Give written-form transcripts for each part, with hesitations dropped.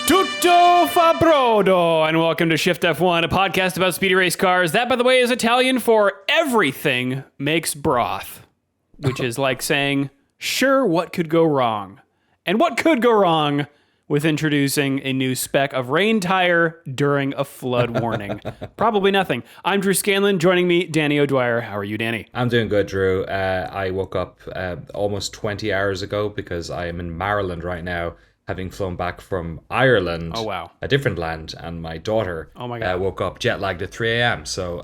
Tutto fa brodo, and welcome to Shift+F1, a podcast about speedy race cars. That, by the way, is Italian for everything makes broth, which is like saying, sure, what could go wrong? And what could go wrong with introducing a new spec of rain tire during a flood warning? Probably nothing. I'm Drew Scanlon. Joining me, Danny O'Dwyer. How are you, Danny? I'm doing good, Drew. I woke up almost 20 hours ago because I am in Maryland right now, having flown back from Ireland. Oh, wow. A different land, and my daughter woke up jet lagged at 3 a.m. So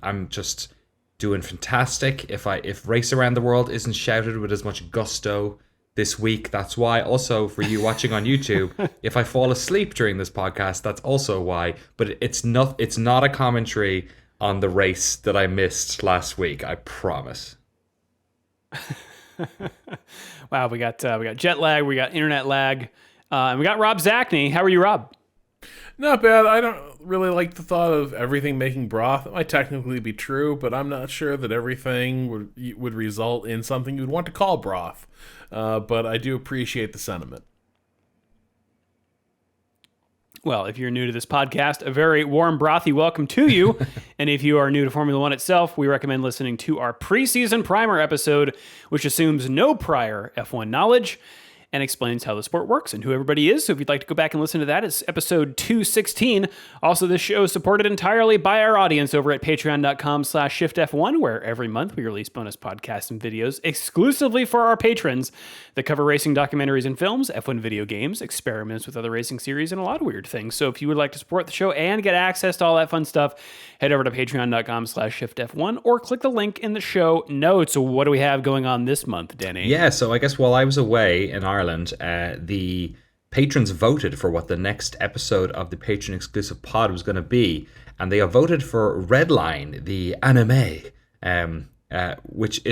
I'm just doing fantastic. If Race Around the World isn't shouted with as much gusto this week, that's why. Also, for you watching on YouTube, if I fall asleep during this podcast, that's also why. But it's not a commentary on the race that I missed last week, I promise. Wow, we got jet lag, we got internet lag, and we got Rob Zachney. How are you, Rob? Not bad. I don't really like the thought of everything making broth. It might technically be true, but I'm not sure that everything would result in something you'd want to call broth. But I do appreciate the sentiment. Well, if you're new to this podcast, a very warm, brothy welcome to you. And if you are new to Formula One itself, we recommend listening to our preseason primer episode, which assumes no prior F1 knowledge and explains how the sport works and who everybody is. So if you'd like to go back and listen to that, it's episode 216. Also, this show is supported entirely by our audience over at patreon.com/shiftf1, where every month we release bonus podcasts and videos exclusively for our patrons that cover racing documentaries and films, F1 video games, experiments with other racing series, and a lot of weird things. So if you would like to support the show and get access to all that fun stuff, head over to patreon.com/shiftf1 or click the link in the show notes. So what do we have going on this month, Danny? Yeah, so I guess while I was away in Ireland, the patrons voted for what the next episode of the patron exclusive pod was going to be, and they have voted for Redline, the anime, which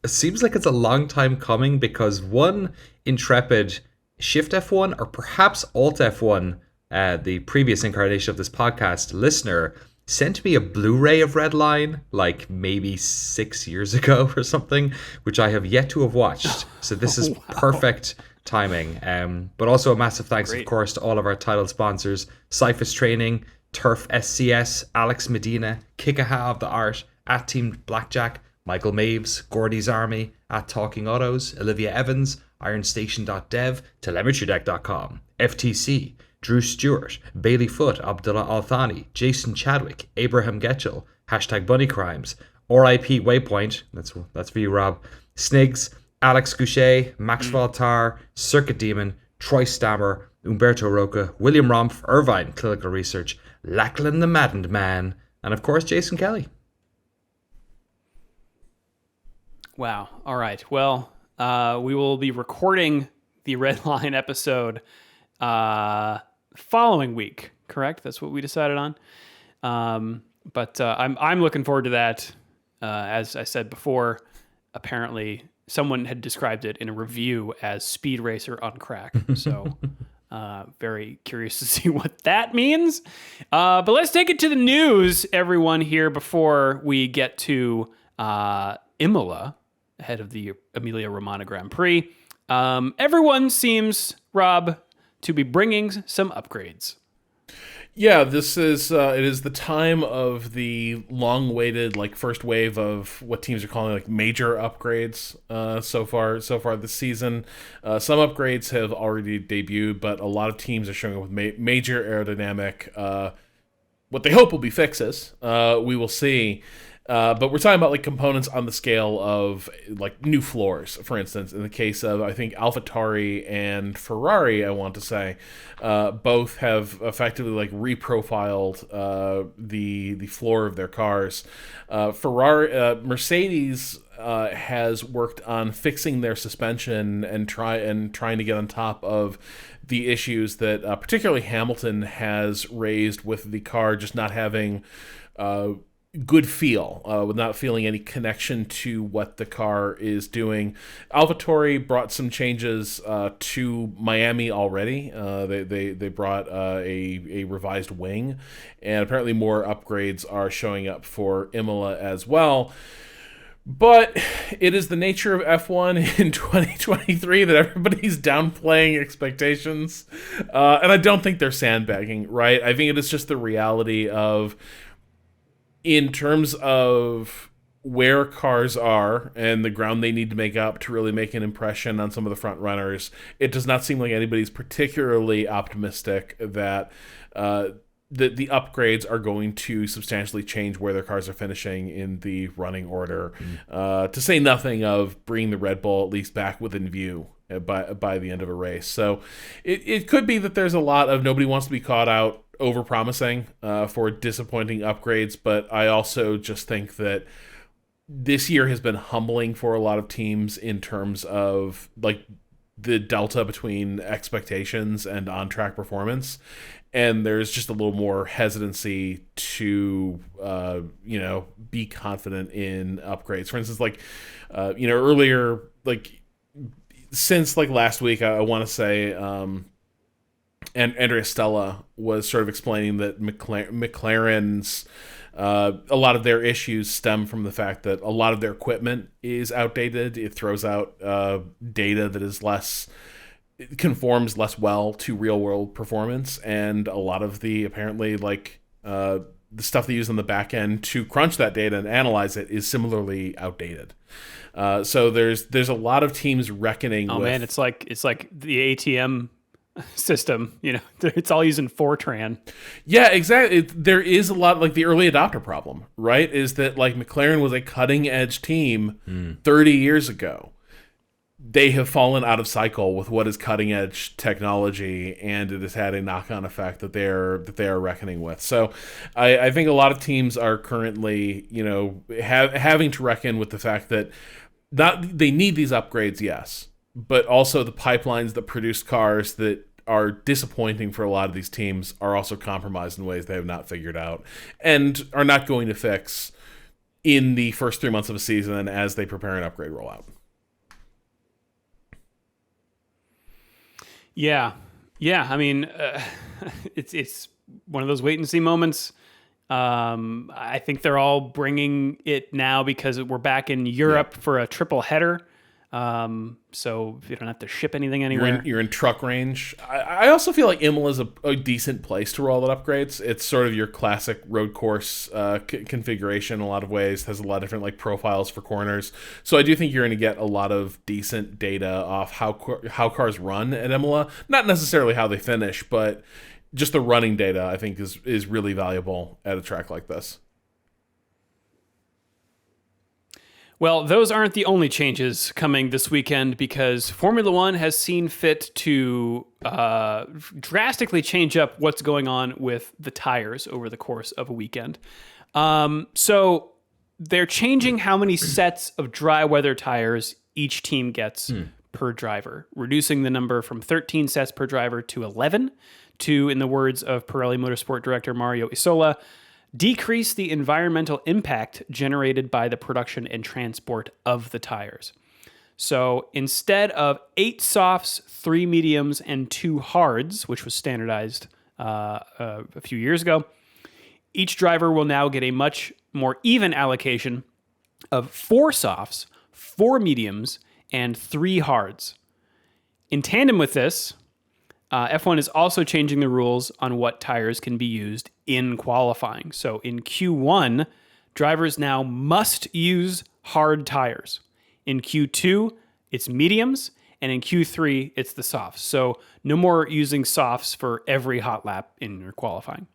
seems like it's a long time coming, because one intrepid Shift F1 or perhaps Alt F1, the previous incarnation of this podcast listener, sent me a Blu-ray of Redline like maybe 6 years ago or something, which I have yet to have watched. So this is perfect timing. But also a massive thanks, of course, to all of our title sponsors: Cyphus Training, Turf SCS, Alex Medina, Kikaha of the Art, at Team Blackjack, Michael Maves, Gordy's Army, at Talking Autos, Olivia Evans, IronStation.dev, TelemetryDeck.com, FTC, Drew Stewart, Bailey Foot, Abdullah Al-Thani, Jason Chadwick, Abraham Getchell, #Bunny Crimes, RIP Waypoint, that's for you, Rob, Snigs, Alex Goucher, Max Valtar, Circuit Demon, Troy Stammer, Umberto Roca, William Rompf, Irvine Clinical Research, Lachlan the Maddened Man, and of course Jason Kelly. Wow. All right. Well, we will be recording the Redline episode following week, correct? That's what we decided on. But I'm looking forward to that. As I said before, apparently someone had described it in a review as Speed Racer on crack. So very curious to see what that means. But let's take it to the news, everyone, here before we get to Imola, ahead of the Emilia Romagna Grand Prix. Everyone seems, Rob, to be bringing some upgrades. Yeah, this is it is the time of the long-awaited first wave of what teams are calling major upgrades. So far this season, some upgrades have already debuted, but a lot of teams are showing up with major aerodynamic, what they hope will be fixes. We will see. But we're talking about components on the scale of new floors. For instance, in the case of, I think, AlphaTauri and Ferrari, I want to say, both have effectively reprofiled the floor of their cars. Mercedes has worked on fixing their suspension and trying to get on top of the issues that particularly Hamilton has raised with the car just not having good feel, with not feeling any connection to what the car is doing. AlphaTauri brought some changes to Miami already. They brought a revised wing, and apparently more upgrades are showing up for Imola as well. But it is the nature of F1 in 2023 that everybody's downplaying expectations. And I don't think they're sandbagging, right? I think it is just the reality of, in terms of where cars are and the ground they need to make up to really make an impression on some of the front runners, it does not seem like anybody's particularly optimistic that the upgrades are going to substantially change where their cars are finishing in the running order. To say nothing of bringing the Red Bull at least back within view by the end of a race. So it could be that there's a lot of nobody wants to be caught out over-promising for disappointing upgrades, but I also just think that this year has been humbling for a lot of teams in terms of like the delta between expectations and on-track performance. And there's just a little more hesitancy to, be confident in upgrades. For instance, earlier, since last week, I want to say, and Andrea Stella was sort of explaining that McLaren's a lot of their issues stem from the fact that a lot of their equipment is outdated. It throws out data that is conforms less well to real world performance, and a lot of the apparently the stuff they use on the back end to crunch that data and analyze it is similarly outdated. So there's a lot of teams reckoning with... man, it's like the ATM system, it's all using Fortran. Yeah, exactly. There is a lot, like the early adopter problem, right? Is that McLaren was a cutting edge team 30 years ago. They have fallen out of cycle with what is cutting edge technology, and it has had a knock on effect that they are reckoning with. So I think a lot of teams are currently, having to reckon with the fact that they need these upgrades, yes, but also the pipelines that produce cars that are disappointing for a lot of these teams are also compromised in ways they have not figured out and are not going to fix in the first 3 months of a season as they prepare an upgrade rollout. Yeah. I mean, it's one of those wait and see moments. I think they're all bringing it now because we're back in Europe for a triple header. So you don't have to ship anything anywhere. You're in truck range. I also feel like Imola is a decent place to roll out upgrades. It's sort of your classic road course configuration in a lot of ways. It has a lot of different profiles for corners. So I do think you're going to get a lot of decent data off how cars run at Imola. Not necessarily how they finish, but just the running data I think is really valuable at a track like this. Well, those aren't the only changes coming this weekend, because Formula One has seen fit to drastically change up what's going on with the tires over the course of a weekend. So they're changing how many sets of dry weather tires each team gets per driver, reducing the number from 13 sets per driver to 11, to, in the words of Pirelli Motorsport Director Mario Isola, decrease the environmental impact generated by the production and transport of the tires. So instead of 8 softs, 3 mediums, and 2 hards, which was standardized a few years ago, each driver will now get a much more even allocation of 4 softs, 4 mediums, and 3 hards. In tandem with this, F1 is also changing the rules on what tires can be used in qualifying. So in Q1, drivers now must use hard tires. In Q2, it's mediums, and in Q3, it's the softs. So no more using softs for every hot lap in your qualifying.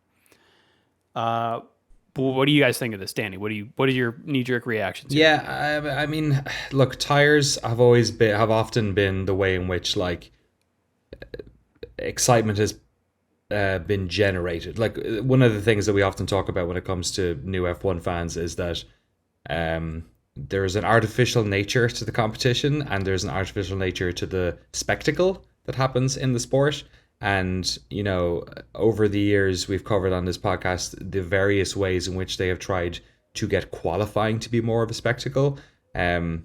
What do you guys think of this, Danny? What are your knee-jerk reactions here? Yeah, I mean, look, tires have often been the way in which excitement has been generated. One of the things that we often talk about when it comes to new F1 fans is that there's an artificial nature to the competition, and there's an artificial nature to the spectacle that happens in the sport. And, over the years, we've covered on this podcast the various ways in which they have tried to get qualifying to be more of a spectacle. There's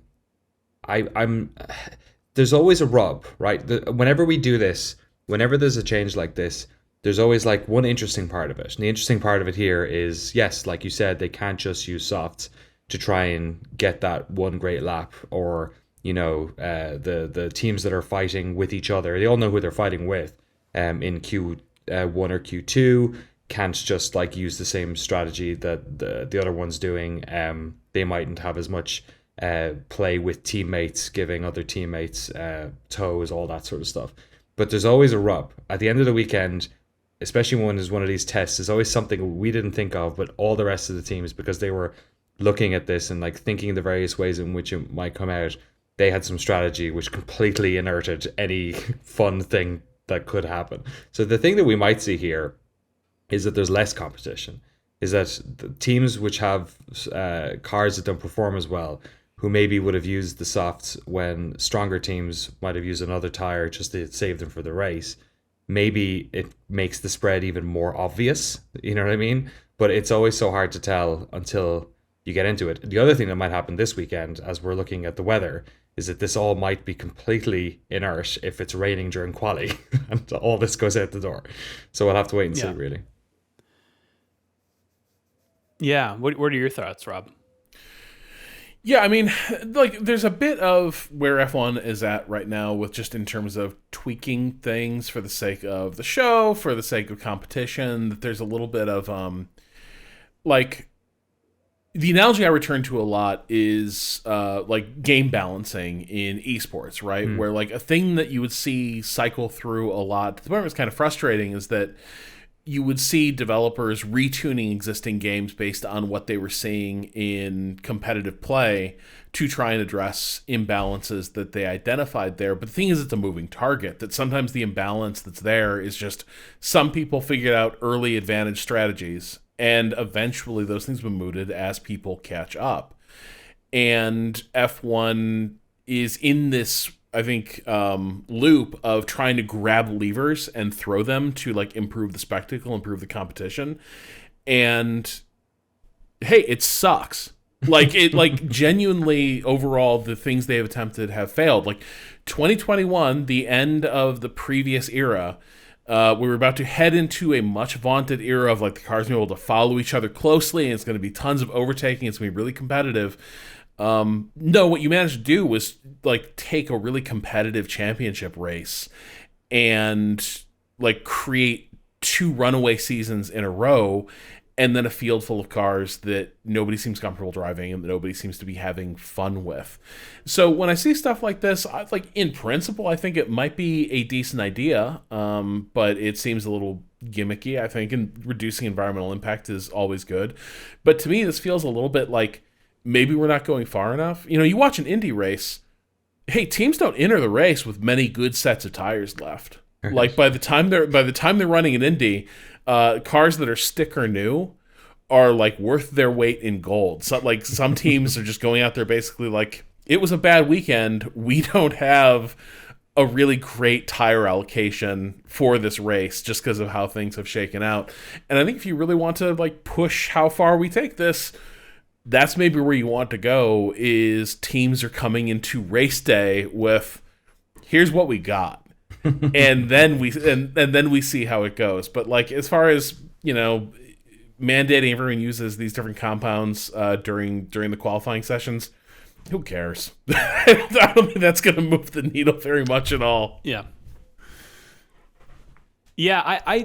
always a rub, right? Whenever we do this, whenever there's a change like this, there's always one interesting part of it. And the interesting part of it here is, yes, like you said, they can't just use softs to try and get that one great lap, or the teams that are fighting with each other, they all know who they're fighting with. In Q1 or Q2, can't just like use the same strategy that the other one's doing. They mightn't have as much play with teammates, giving other teammates toes, all that sort of stuff. But there's always a rub at the end of the weekend, especially when there's one of these tests. There's always something we didn't think of, but all the rest of the teams, because they were looking at this and like thinking the various ways in which it might come out, they had some strategy which completely inerted any fun thing that could happen. So the thing that we might see here is that there's less competition, is that the teams which have cars that don't perform as well, who maybe would have used the softs when stronger teams might have used another tire just to save them for the race, maybe it makes the spread even more obvious, you know what I mean? But it's always so hard to tell until you get into it. The other thing that might happen this weekend, as we're looking at the weather, is that this all might be completely inert if it's raining during quali and all this goes out the door. So we'll have to wait and see, really. Yeah. What are your thoughts, Rob? Yeah, I mean, like, there's a bit of where F1 is at right now with just in terms of tweaking things for the sake of the show, for the sake of competition, that there's a little bit of, like, the analogy I return to a lot is, like, game balancing in esports, right? Where, like, a thing that you would see cycle through a lot, the point was kind of frustrating, is that you would see developers retuning existing games based on what they were seeing in competitive play to try and address imbalances that they identified there. But the thing is, it's a moving target, that sometimes the imbalance that's there is just some people figured out early advantage strategies, and eventually those things been mooted as people catch up. And F1 is in this, I think, loop of trying to grab levers and throw them to like improve the spectacle, improve the competition. And hey, it sucks. Like it, like genuinely overall, the things they have attempted have failed. Like 2021, the end of the previous era, we were about to head into a much vaunted era of like the cars being able to follow each other closely, and it's going to be tons of overtaking. It's going to be really competitive. No, what you managed to do was like take a really competitive championship race and like create 2 runaway seasons in a row, and then a field full of cars that nobody seems comfortable driving and that nobody seems to be having fun with. So when I see stuff like this, like in principle, I think it might be a decent idea, but it seems a little gimmicky, I think, and reducing environmental impact is always good. But to me, this feels a little bit like maybe we're not going far enough. You know, you watch an Indy race, hey, teams don't enter the race with many good sets of tires left. Like by the time they're running an Indy, cars that are sticker new are like worth their weight in gold. So like some teams are just going out there basically like, it was a bad weekend. We don't have a really great tire allocation for this race just because of how things have shaken out. And I think if you really want to like push how far we take this, that's maybe where you want to go, is teams are coming into race day with, here's what we got. and then we see how it goes. But like, as far as, you know, mandating everyone uses these different compounds during the qualifying sessions, who cares? I don't think that's going to move the needle very much at all. Yeah. Yeah, I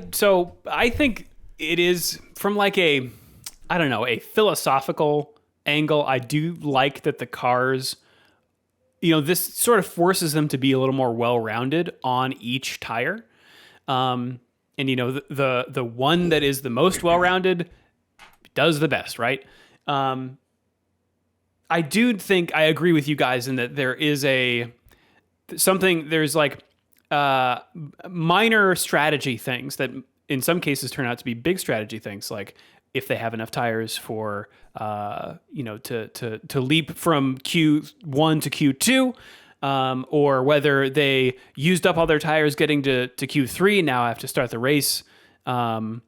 think it is from like a philosophical angle. I do like that the cars, you know, this sort of forces them to be a little more well-rounded on each tire. And, you know, the one that is the most well-rounded does the best, right? I do think I agree with you guys in that there is there's like minor strategy things that in some cases turn out to be big strategy things, like if they have enough tires for, to leap from Q1 to Q2, or whether they used up all their tires getting to Q3 and now have to start the race on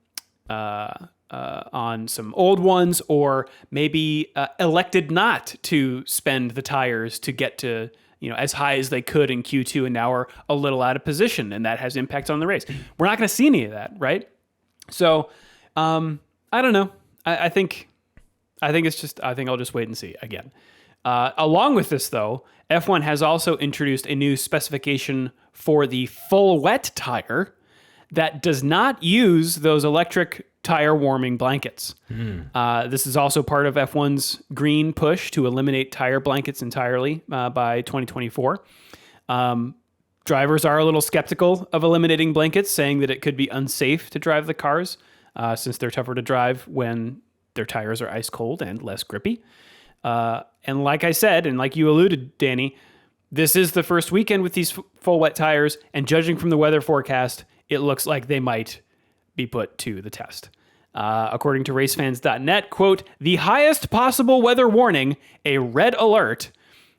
some old ones, or maybe elected not to spend the tires to get to, you know, as high as they could in Q2 and now are a little out of position, and that has impact on the race. We're not going to see any of that, right? So, I don't know. I think I think I'll just wait and see again. Along with this, though, F1 has also introduced a new specification for the full wet tire that does not use those electric tire warming blankets. This is also part of F1's green push to eliminate tire blankets entirely by 2024. Drivers are a little skeptical of eliminating blankets, saying that it could be unsafe to drive the cars since they're tougher to drive when their tires are ice cold and less grippy. And like I said, and like you alluded, Danny, this is the first weekend with these full wet tires, and judging from the weather forecast, it looks like they might be put to the test. According to racefans.net, quote, the highest possible weather warning, a red alert,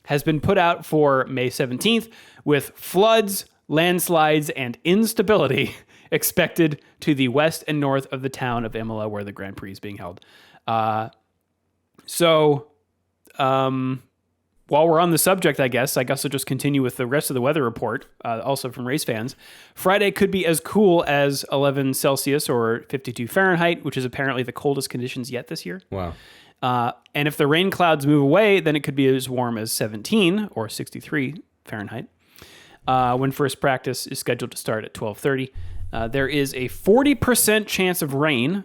has been put out for May 17th with floods, landslides, and instability expected to the west and north of the town of Imola, where the Grand Prix is being held. While we're on the subject, I guess I'll just continue with the rest of the weather report, also from race fans. Friday could be as cool as 11 Celsius or 52 Fahrenheit, which is apparently the coldest conditions yet this year. Wow. And if the rain clouds move away, then it could be as warm as 17 or 63 Fahrenheit. When first practice is scheduled to start at 12:30. There is a 40% chance of rain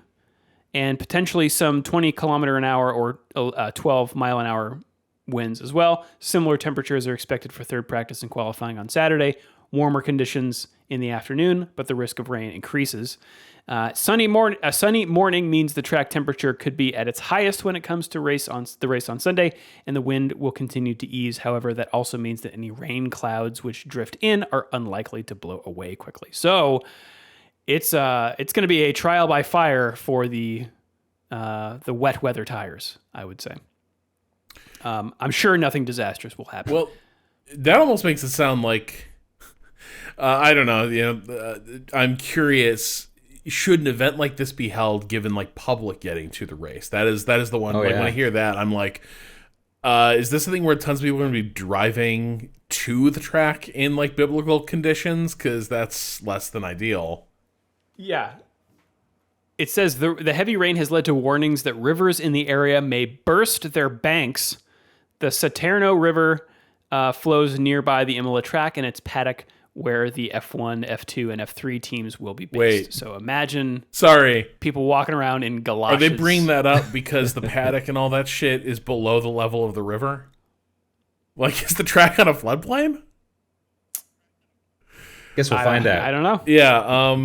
and potentially some 20 kilometer an hour or 12 mile an hour winds as well. Similar temperatures are expected for third practice and qualifying on Saturday. Warmer conditions in the afternoon, but the risk of rain increases. A sunny morning means the track temperature could be at its highest when it comes to the race on Sunday, and the wind will continue to ease. However, that also means that any rain clouds which drift in are unlikely to blow away quickly. So it's going to be a trial by fire for the wet weather tires, I would say. I'm sure nothing disastrous will happen. Well, that almost makes it sound like I don't know. I'm curious. Should an event like this be held given like public getting to the race? That is the one. When I hear that, I'm like, is this something where tons of people are going to be driving to the track in like biblical conditions? Because that's less than ideal. Yeah. It says the heavy rain has led to warnings that rivers in the area may burst their banks. The Saterno River flows nearby the Imola track and its paddock, where the F1, F2, and F3 teams will be based. Wait. So imagine people walking around in galoshes. Are they bringing that up because the paddock and all that shit is below the level of the river? Like, is the track on a floodplain? Guess we'll find out. I don't know. Yeah.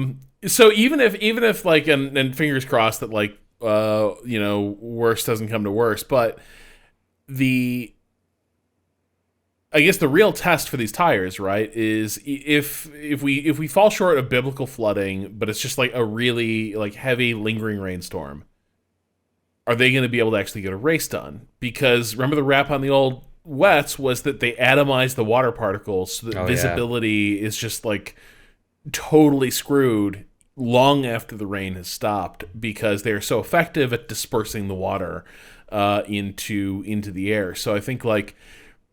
So even if like, and fingers crossed that like, worst doesn't come to worst, but I guess the real test for these tires, right, is if we fall short of biblical flooding, but it's just like a really like heavy lingering rainstorm, are they going to be able to actually get a race done? Because remember the rap on the old wets was that they atomized the water particles so that visibility is just like totally screwed long after the rain has stopped because they're so effective at dispersing the water into the air. So I think like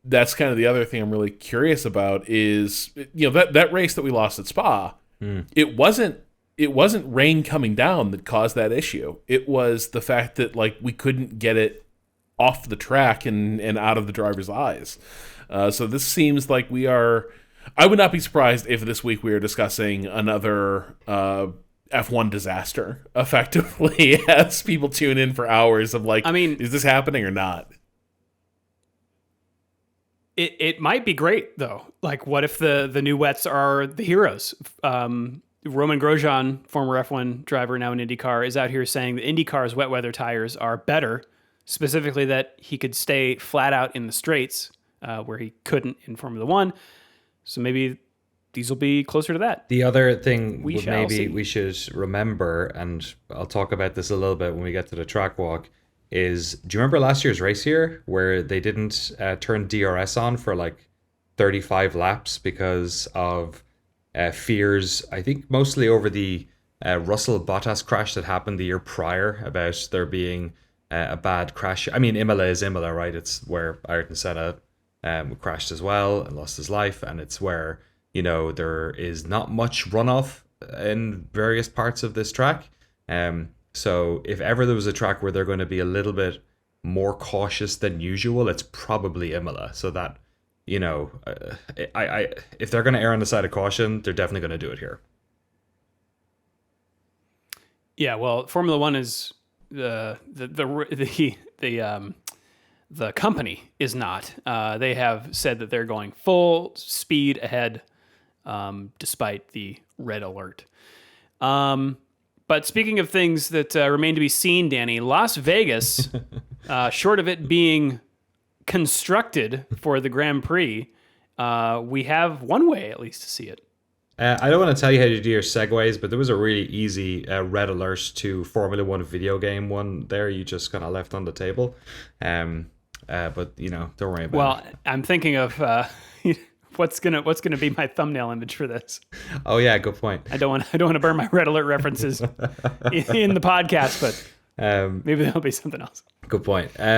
that's kind of the other thing I'm really curious about is, that race that we lost at Spa, it wasn't rain coming down that caused that issue. It was the fact that like we couldn't get it off the track and out of the driver's eyes. So this seems like I would not be surprised if this week we are discussing another F1 disaster effectively as people tune in for hours of like, is this happening or not? It might be great, though. Like, what if the new wets are the heroes? Roman Grosjean, former F1 driver, now in IndyCar, is out here saying that IndyCar's wet weather tires are better, specifically that he could stay flat out in the straights where he couldn't in Formula One. So maybe these will be closer to that. The other thing we see. should remember, and I'll talk about this a little bit when we get to the track walk, is, do you remember last year's race here where they didn't turn DRS on for like 35 laps because of fears, I think mostly over the Russell Bottas crash that happened the year prior, about there being a bad crash. I mean, Imola is Imola, right? It's where Ayrton Senna crashed as well and lost his life, and it's where, there is not much runoff in various parts of this track. So if ever there was a track where they're going to be a little bit more cautious than usual, it's probably Imola. So that, if they're going to err on the side of caution, they're definitely going to do it here. Yeah, well, Formula One is the company is not. They have said that they're going full speed ahead, despite the red alert. But speaking of things that remain to be seen, Danny, Las Vegas, short of it being constructed for the Grand Prix, we have one way at least to see it. I don't want to tell you how to do your segues, but there was a really easy red alert to Formula One video game one there. You just kind of left on the table. But don't worry about it. Well, I'm thinking of what's gonna be my thumbnail image for this. Oh yeah, good point. I don't want to burn my red alert references in the podcast, but maybe there'll be something else. Good point. I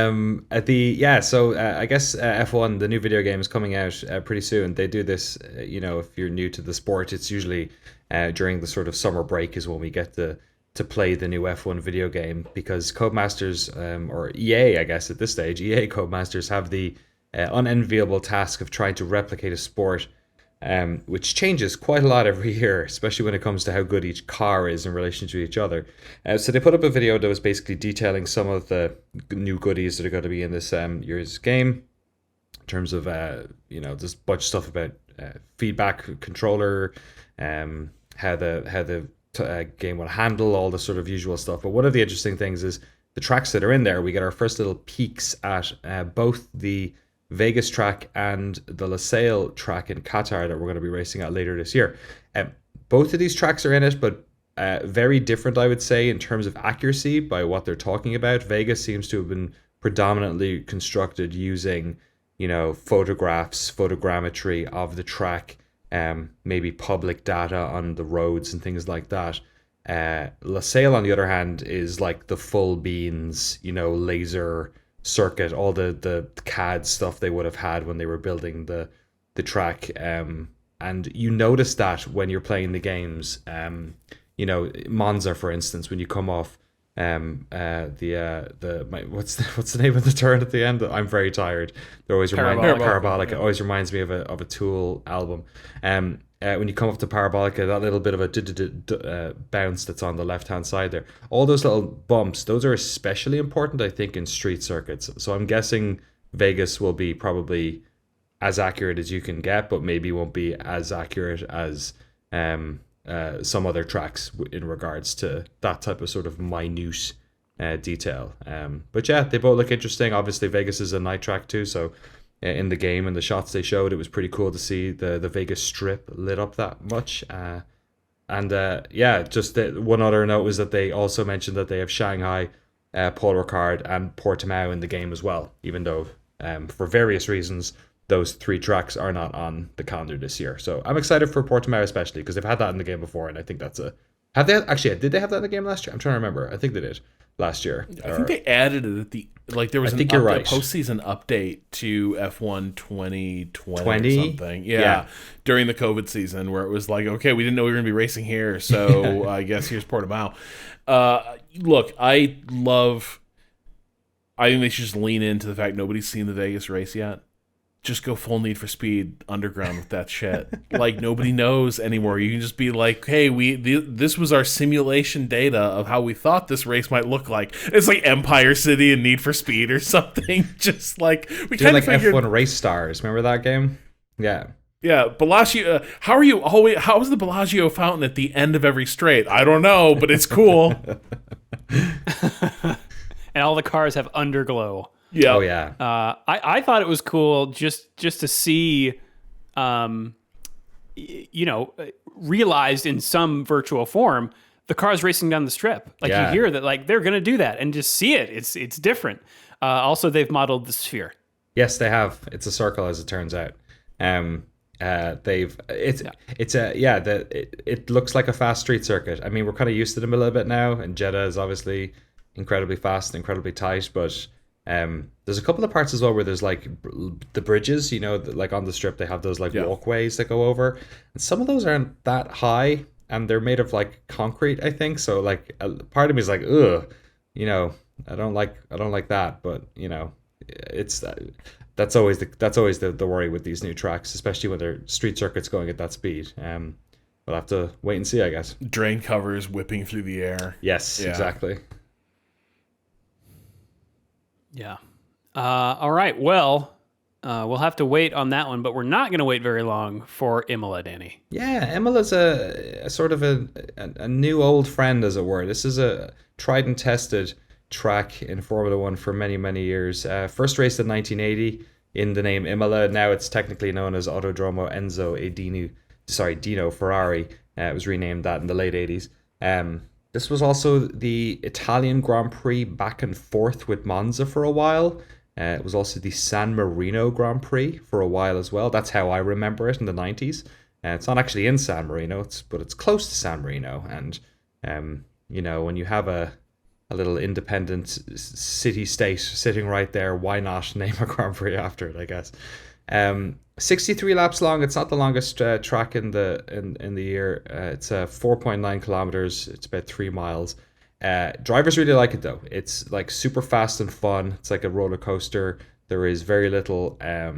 guess F1, the new video game, is coming out pretty soon. They do this, if you're new to the sport, it's usually during the sort of summer break is when we get to play the new F1 video game, because Codemasters, or EA, I guess at this stage, EA Codemasters have the unenviable task of trying to replicate a sport which changes quite a lot every year, especially when it comes to how good each car is in relation to each other. So they put up a video that was basically detailing some of the new goodies that are going to be in this year's game, in terms of, there's a bunch of stuff about feedback controller, how the game will handle all the sort of usual stuff. But one of the interesting things is the tracks that are in there. We get our first little peeks at both the Vegas track and the Losail track in Qatar that we're going to be racing at later this year. Both of these tracks are in it, but very different, I would say, in terms of accuracy by what they're talking about. Vegas seems to have been predominantly constructed using, photographs, photogrammetry of the track, maybe public data on the roads and things like that. Losail, on the other hand, is like the full beans, laser circuit, all the CAD stuff they would have had when they were building the track. And you notice that when you're playing the games, Monza, for instance, when you come off what's the name of the turn at the end? I'm very tired. They always remind me Parabolica. It always reminds me of a Tool album. When you come up to Parabolica, that little bit of a bounce that's on the left-hand side there, all those little bumps, those are especially important, I think, in street circuits. So I'm guessing Vegas will be probably as accurate as you can get, but maybe won't be as accurate as some other tracks in regards to that type of sort of minute detail. But yeah, they both look interesting. Obviously, Vegas is a night track too, so in the game and the shots they showed, it was pretty cool to see the Vegas Strip lit up that much. One other note was that they also mentioned that they have Shanghai, Paul Ricard, and Portimao in the game as well, even though for various reasons those three tracks are not on the calendar this year. So I'm excited for Portimao especially, because they've had that in the game before, and I think that's did they have that in the game last year? I'm trying to remember. I think they did last year. I think they added it at there was a postseason update to F1 2020 or something. Yeah, during the COVID season, where it was like, okay, we didn't know we were going to be racing here, so I guess here's Portimao. Look, I think they should just lean into the fact nobody's seen the Vegas race yet. Just go full Need for Speed underground with that shit. Like, nobody knows anymore. You can just be like, hey, this was our simulation data of how we thought this race might look like. It's like Empire City and Need for Speed or something. Just like we kind of figured. F1 Race Stars. Remember that game? Yeah. Yeah, Bellagio. How is the Bellagio fountain at the end of every straight? I don't know, but it's cool. And all the cars have underglow. Yeah. Oh yeah. I thought it was cool just to see, realized in some virtual form, the cars racing down the strip. Like you hear that, like they're gonna do that, and just see it. It's different. Also, they've modeled the sphere. Yes, they have. It's a circle, as it turns out. It looks like a fast street circuit. I mean, we're kind of used to them a little bit now, and Jeddah is obviously incredibly fast, incredibly tight, but. There's a couple of parts as well where there's like the bridges, like on the strip, they have those like walkways that go over, and some of those aren't that high, and they're made of like concrete, I think. So like a part of me is like, ugh, I don't like that, but it's that's always the worry with these new tracks, especially when they're street circuits going at that speed. We'll have to wait and see, I guess. Drain covers whipping through the air. Yes, Yeah. exactly. Yeah. All right. Well, we'll have to wait on that one, but we're not going to wait very long for Imola, Danny. Yeah, Emila's a sort of a new old friend, as it were. This is a tried and tested track in Formula One for many, many years. First raced in 1980 in the name Imola. Now it's technically known as Autodromo Dino Ferrari. It was renamed that in the late 80s. This was also the Italian Grand Prix back and forth with Monza for a while. It was also the San Marino Grand Prix for a while as well. That's how I remember it in the 90s. It's not actually in San Marino, but it's close to San Marino. And, when you have a little independent city-state sitting right there, why not name a Grand Prix after it, I guess. 63 laps long. It's not the longest track in the year. It's 4.9 kilometers. It's about 3 miles. Drivers really like it though. It's like super fast and fun. It's like a roller coaster. There is very little, I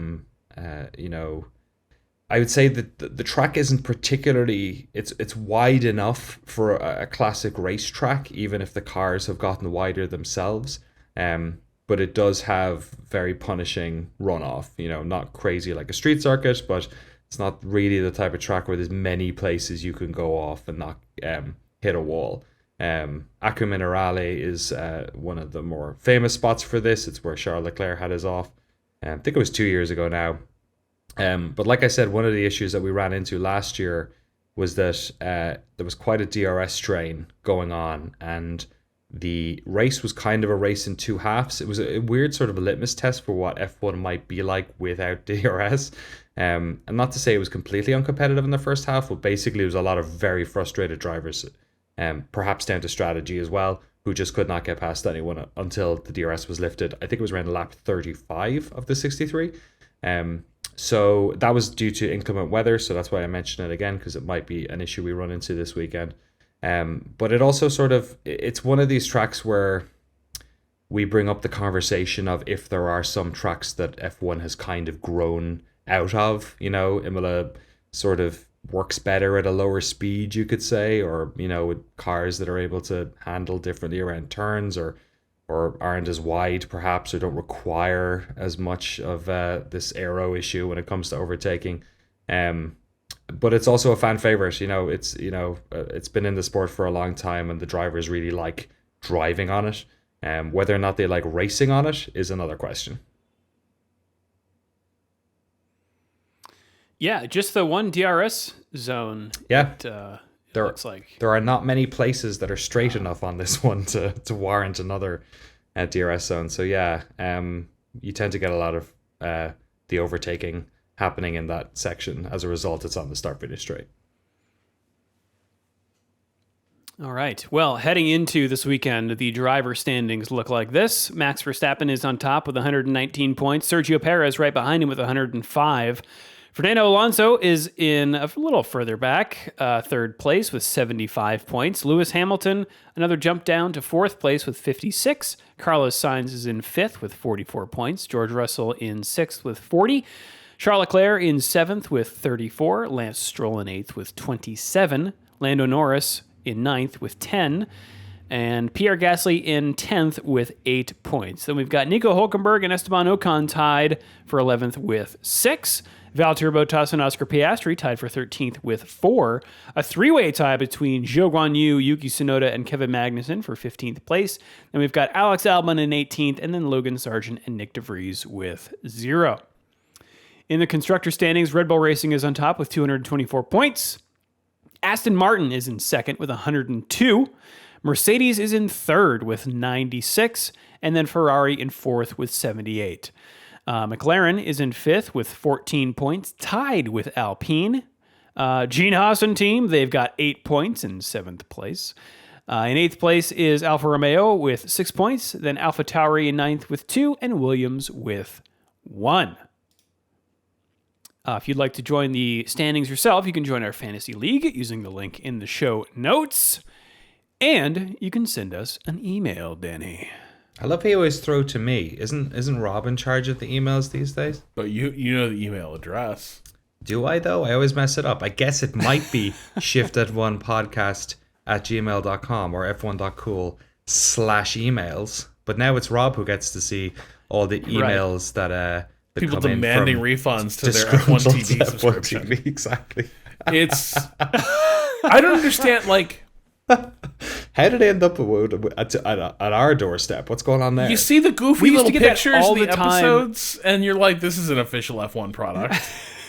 would say that the track isn't particularly. It's wide enough for a classic racetrack, even if the cars have gotten wider themselves. But it does have very punishing runoff. Not crazy like a street circuit, but it's not really the type of track where there's many places you can go off and not hit a wall. Acqua Minerale is one of the more famous spots for this. It's where Charles Leclerc had his off. I think it was 2 years ago now. But like I said, one of the issues that we ran into last year was that there was quite a DRS strain going on, and the race was kind of a race in two halves. It was a weird sort of a litmus test for what F1 might be like without DRS. And not to say it was completely uncompetitive in the first half, but basically it was a lot of very frustrated drivers, perhaps down to strategy as well, who just could not get past anyone until the DRS was lifted. I think it was around lap 35 of the 63. So that was due to inclement weather, so that's why I mentioned it again, because it might be an issue we run into this weekend. But it also it's one of these tracks where we bring up the conversation of if there are some tracks that F1 has kind of grown out of. Imola sort of works better at a lower speed, you could say, or with cars that are able to handle differently around turns, or aren't as wide perhaps, or don't require as much of this aero issue when it comes to overtaking. But it's also a fan favorite. It's been in the sport for a long time, and the drivers really like driving on it. Whether or not they like racing on it is another question. Yeah, just the one DRS zone. Yeah. Looks like there are not many places that are straight enough on this one to warrant another DRS zone. So yeah, you tend to get a lot of the overtaking happening in that section. As a result, it's on the start finish straight. All right. Well, heading into this weekend, the driver standings look like this. Max Verstappen is on top with 119 points. Sergio Perez right behind him with 105. Fernando Alonso is in a little further back, third place with 75 points. Lewis Hamilton, another jump down to fourth place with 56. Carlos Sainz is in fifth with 44 points. George Russell in sixth with 40. Charles Leclerc in seventh with 34. Lance Stroll in eighth with 27. Lando Norris in ninth with 10. And Pierre Gasly in 10th with 8 points. Then we've got Nico Hulkenberg and Esteban Ocon tied for 11th with 6. Valtteri Bottas and Oscar Piastri tied for 13th with 4. A three-way tie between Zhou Guanyu, Yuki Tsunoda, and Kevin Magnussen for 15th place. Then we've got Alex Albon in 18th, and then Logan Sargent and Nick DeVries with 0. In the constructor standings, Red Bull Racing is on top with 224 points. Aston Martin is in second with 102. Mercedes is in third with 96, and then Ferrari in fourth with 78. McLaren is in fifth with 14 points, tied with Alpine. Gene Haas and team, they've got 8 points in seventh place. In eighth place is Alfa Romeo with 6 points, then AlphaTauri in ninth with 2, and Williams with 1. If you'd like to join the standings yourself, you can join our fantasy league using the link in the show notes. And you can send us an email, Danny. I love how you always throw to me. Isn't Rob in charge of the emails these days? But you know the email address. Do I though? I always mess it up. I guess it might be shift@1podcast@gmail.com or f1.cool/emails. But now it's Rob who gets to see all the emails that People come in demanding from refunds to their F1 TV F1 subscription. TV, exactly. It's I don't understand. Like, how did they end up at our doorstep? What's going on there? you see the goofy We used little to get that pictures all in the the time. episodes, and you're like, "This is an official F1 product."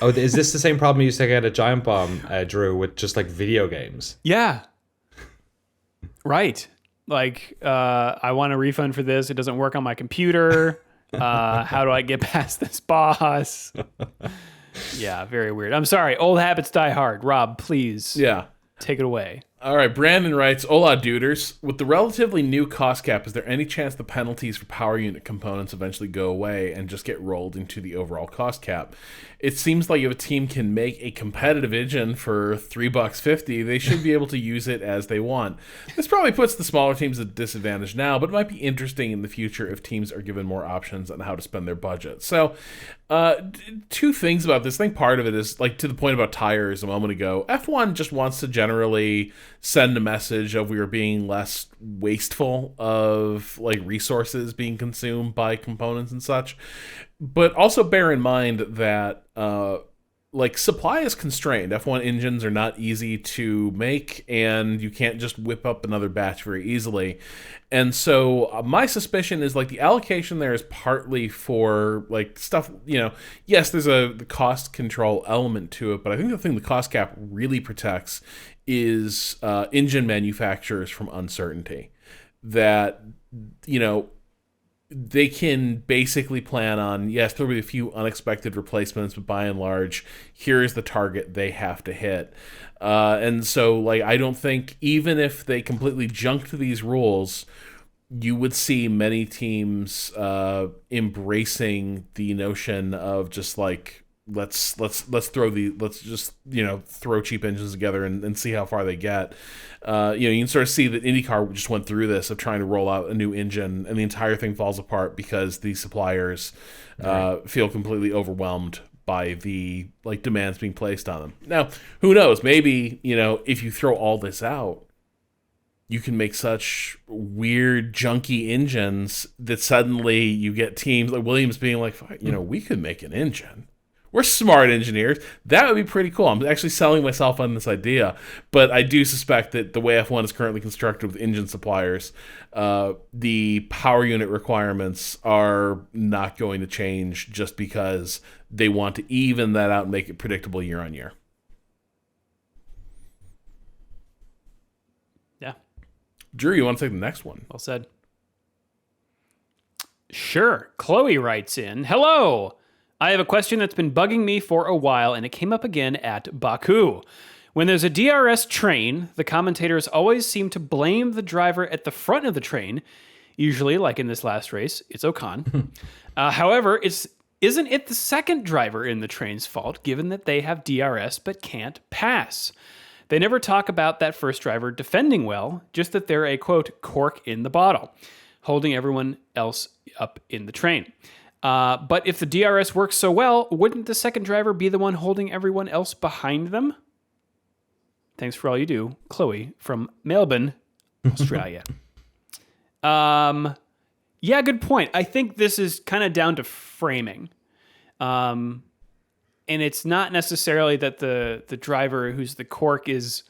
Oh, is this the same problem you used to get at Giant Bomb, Drew, with just like video games? Yeah. Right. Like, I want a refund for this. It doesn't work on my computer. How do I get past this boss? Yeah, very weird. I'm sorry. Old habits die hard. Rob, please Yeah. take it away. All right, Brandon writes, Hola, duders. With the relatively new cost cap, is there any chance the penalties for power unit components eventually go away and just get rolled into the overall cost cap? It seems like if a team can make a competitive engine for $3.50, they should be able to use it as they want. This probably puts the smaller teams at a disadvantage now, but it might be interesting in the future if teams are given more options on how to spend their budget. So, two things about this. I think part of it is, like, to the point about tires a moment ago, F1 just wants to generally send a message of we are being less wasteful of, like, resources being consumed by components and such. But also bear in mind that like, supply is constrained. F1 engines are not easy to make, and you can't just whip up another batch very easily. And so my suspicion is, like, the allocation there is partly for, like, stuff, you know, yes, there's the cost control element to it, but I think the thing the cost cap really protects is engine manufacturers from uncertainty. That, you know, they can basically plan on, yes, there'll be a few unexpected replacements, but by and large, here's the target they have to hit. And so, like, I don't think, even if they completely junked these rules, you would see many teams embracing the notion of just, like, let's just, you know, throw cheap engines together and see how far they get. You know, you can sort of see that IndyCar just went through this of trying to roll out a new engine, and the entire thing falls apart because the suppliers feel completely overwhelmed by the, like, demands being placed on them. Now, who knows? Maybe, you know, if you throw all this out, you can make such weird, junky engines that suddenly you get teams like Williams being like, you know, we could make an engine. We're smart engineers. That would be pretty cool. I'm actually selling myself on this idea, but I do suspect that the way F1 is currently constructed with engine suppliers, the power unit requirements are not going to change just because they want to even that out and make it predictable year on year. Yeah. Drew, you want to take the next one? Well said. Sure. Chloe writes in, hello. I have a question that's been bugging me for a while, and it came up again at Baku. When there's a DRS train, the commentators always seem to blame the driver at the front of the train. Usually, like in this last race, it's Ocon. However, isn't it the second driver in the train's fault, given that they have DRS but can't pass? They never talk about that first driver defending well, just that they're a, quote, cork in the bottle, holding everyone else up in the train. But if the DRS works so well, wouldn't the second driver be the one holding everyone else behind them? Thanks for all you do, Chloe from Melbourne, Australia. Yeah, good point. I think this is kind of down to framing. And it's not necessarily that the driver who's the cork is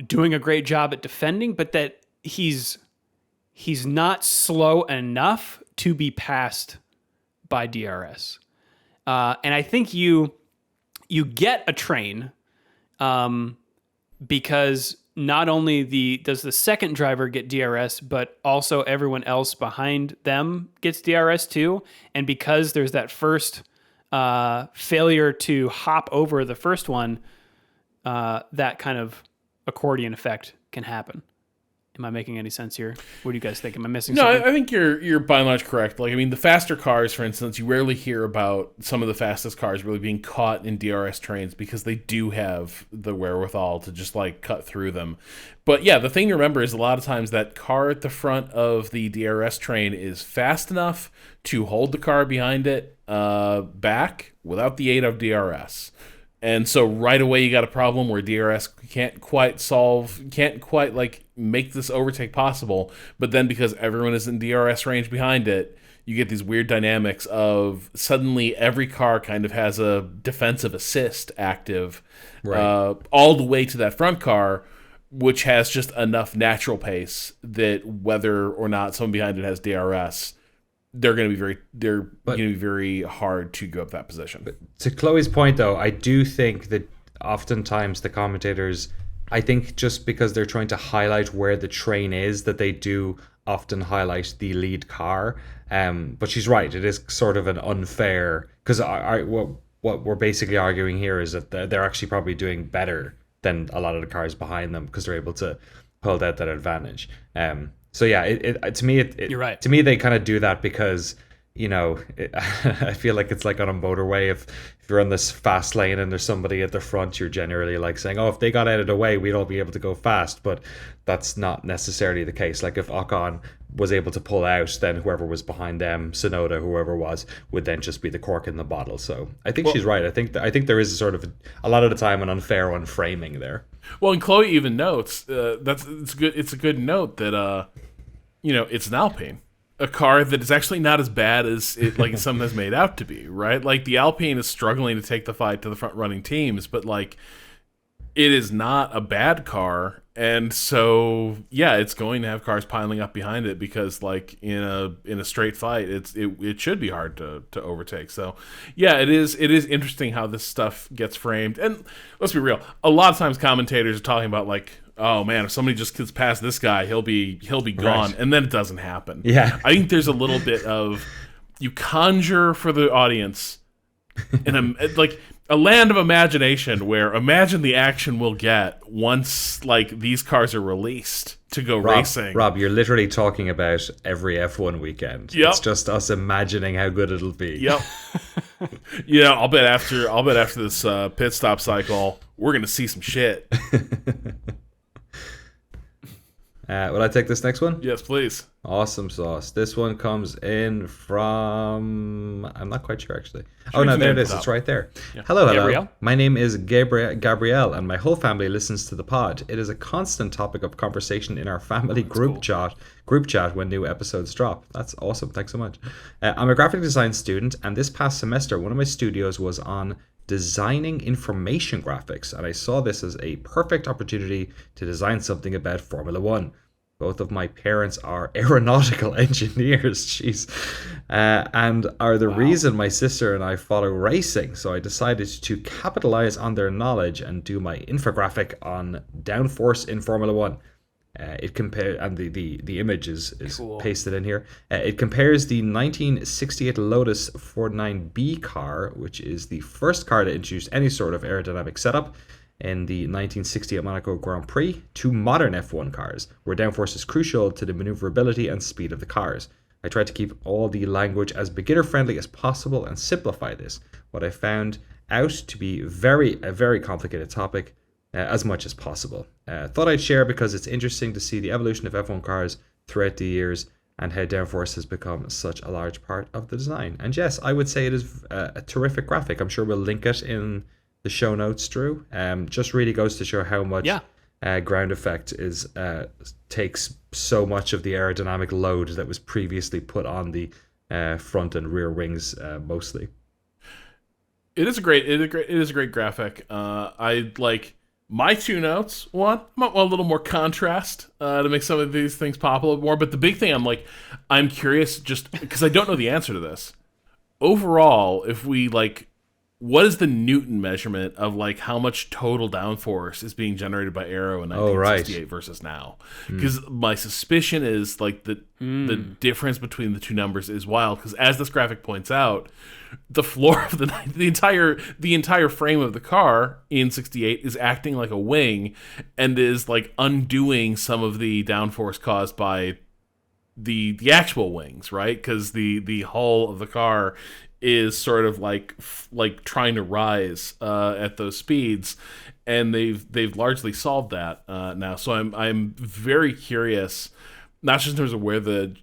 doing a great job at defending, but that he's not slow enough to be passed by DRS. And I think you get a train because not only does the second driver get DRS, but also everyone else behind them gets DRS too. And because there's that first failure to hop over the first one, that kind of accordion effect can happen. Am I making any sense here? What do you guys think? Am I missing No, something? I think you're by and large correct. Like, I mean, the faster cars, for instance, you rarely hear about some of the fastest cars really being caught in DRS trains because they do have the wherewithal to just like cut through them. But yeah, the thing to remember is a lot of times that car at the front of the DRS train is fast enough to hold the car behind it back without the aid of DRS. And so right away you got a problem where DRS can't quite like make this overtake possible. But then because everyone is in DRS range behind it, you get these weird dynamics of suddenly every car kind of has a defensive assist active all the way to that front car, which has just enough natural pace that whether or not someone behind it has DRS, they're going to be very hard to go up that position. To Chloe's point, though, I do think that oftentimes the commentators, I think just because they're trying to highlight where the train is, that they do often highlight the lead car. But she's right; it is sort of an unfair, because what we're basically arguing here is that they're actually probably doing better than a lot of the cars behind them because they're able to hold out that advantage. So yeah, to me, You're right. To me, they kind of do that because, you know, I feel like it's like on a motorway. If you're on this fast lane and there's somebody at the front, you're generally like saying, "Oh, if they got out of the way, we'd all be able to go fast." But that's not necessarily the case. Like if Ocon was able to pull out, then whoever was behind them, Sonoda, whoever was, would then just be the cork in the bottle. So I think she's right. I think there is a sort of a lot of the time an unfair unframing there. Well, and Chloe even notes it's good. It's a good note that it's an Alpine, a car that is actually not as bad as it like it's sometimes made out to be. Right? Like the Alpine is struggling to take the fight to the front running teams, but like it is not a bad car, and so yeah, it's going to have cars piling up behind it because like in a straight fight, it should be hard to overtake. So yeah, it is interesting how this stuff gets framed. And let's be real, a lot of times commentators are talking about like, oh man, if somebody just gets past this guy, he'll be gone, and then it doesn't happen. Yeah, I think there's a little bit of you conjure for the audience in a land of imagination where imagine the action we'll get once like these cars are released to go racing. Rob, you're literally talking about every F1 weekend. Yep. It's just us imagining how good it'll be. Yep. Yeah, I'll bet after this pit stop cycle, we're gonna see some shit. Will I take this next one? Yes, please. Awesome sauce. This one comes in from... I'm not quite sure, actually. Sure, oh, no, there it the is. top. It's right there. Yeah. Hello. Gabriel? My name is Gabriel, and my whole family listens to the pod. It is a constant topic of conversation in our family group chat when new episodes drop. That's awesome. Thanks so much. I'm a graphic design student, and this past semester, one of my studios was on designing information graphics, and I saw this as a perfect opportunity to design something about Formula One. Both of my parents are aeronautical engineers, jeez, and are the reason my sister and I follow racing. So I decided to capitalize on their knowledge and do my infographic on downforce in Formula One. It compares, and the image is cool. Pasted in here. It compares the 1968 Lotus 49B car, which is the first car to introduce any sort of aerodynamic setup in the 1968 Monaco Grand Prix, to modern F1 cars, where downforce is crucial to the maneuverability and speed of the cars. I tried to keep all the language as beginner-friendly as possible and simplify this, what I found out to be a very complicated topic, as much as possible. Thought I'd share because it's interesting to see the evolution of F1 cars throughout the years and how downforce has become such a large part of the design. And yes, I would say it is a terrific graphic. I'm sure we'll link it in the show notes, Drew. Just really goes to show how much ground effect takes so much of the aerodynamic load that was previously put on the front and rear wings, mostly. It is a great graphic. I like my two notes. One, I want a little more contrast to make some of these things pop a little more. But the big thing, I'm curious, just because I don't know the answer to this. Overall, if we what is the Newton measurement of like how much total downforce is being generated by aero in 1968 versus now? Because my suspicion is like the difference between the two numbers is wild. Because as this graphic points out, the floor of the entire frame of the car in 68 is acting like a wing and is like undoing some of the downforce caused by the actual wings, right? Because the hull of the car is sort of like trying to rise at those speeds, and they've largely solved that now. So I'm very curious, not just in terms of where the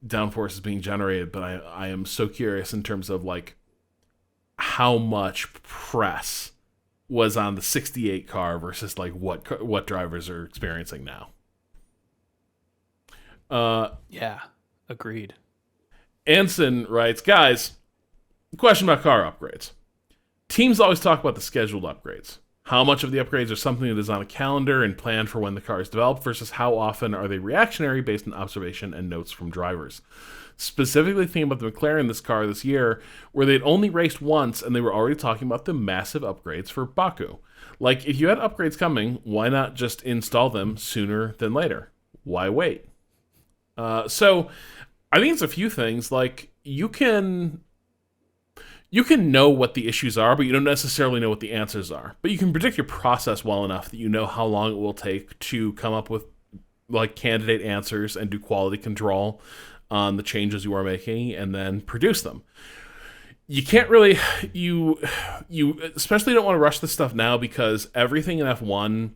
downforce is being generated, but I am so curious in terms of like how much press was on the 68 car versus like what drivers are experiencing now. Yeah, agreed. Anson writes, guys, question about car upgrades. Teams always talk about the scheduled upgrades. How much of the upgrades are something that is on a calendar and planned for when the car is developed versus how often are they reactionary based on observation and notes from drivers? Specifically thinking about the McLaren this car this year, where they'd only raced once and they were already talking about the massive upgrades for Baku. Like, if you had upgrades coming, why not just install them sooner than later? Why wait? So I think it's a few things. Like, you can know what the issues are, but you don't necessarily know what the answers are. But you can predict your process well enough that you know how long it will take to come up with like candidate answers and do quality control on the changes you are making and then produce them. You can't really you especially don't want to rush this stuff now, because everything in F1,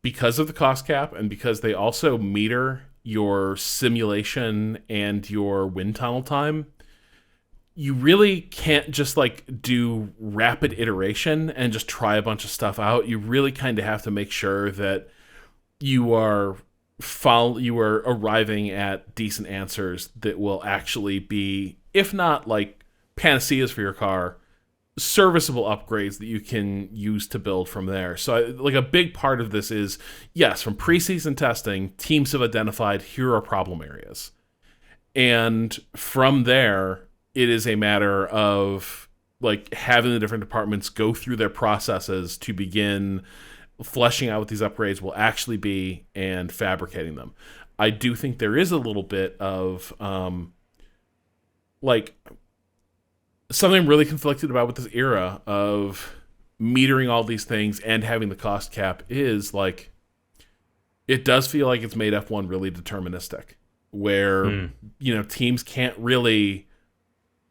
because of the cost cap and because they also meter your simulation and your wind tunnel time, you really can't just like do rapid iteration and just try a bunch of stuff out. You really kind of have to make sure that you are arriving at decent answers that will actually be, if not like panaceas for your car, serviceable upgrades that you can use to build from there. So like a big part of this is, yes, from preseason testing, teams have identified here are problem areas. And from there, it is a matter of like having the different departments go through their processes to begin fleshing out what these upgrades will actually be and fabricating them. I do think there is a little bit of like something I'm really conflicted about with this era of metering all these things and having the cost cap is like, it does feel like it's made F1 really deterministic, where teams can't really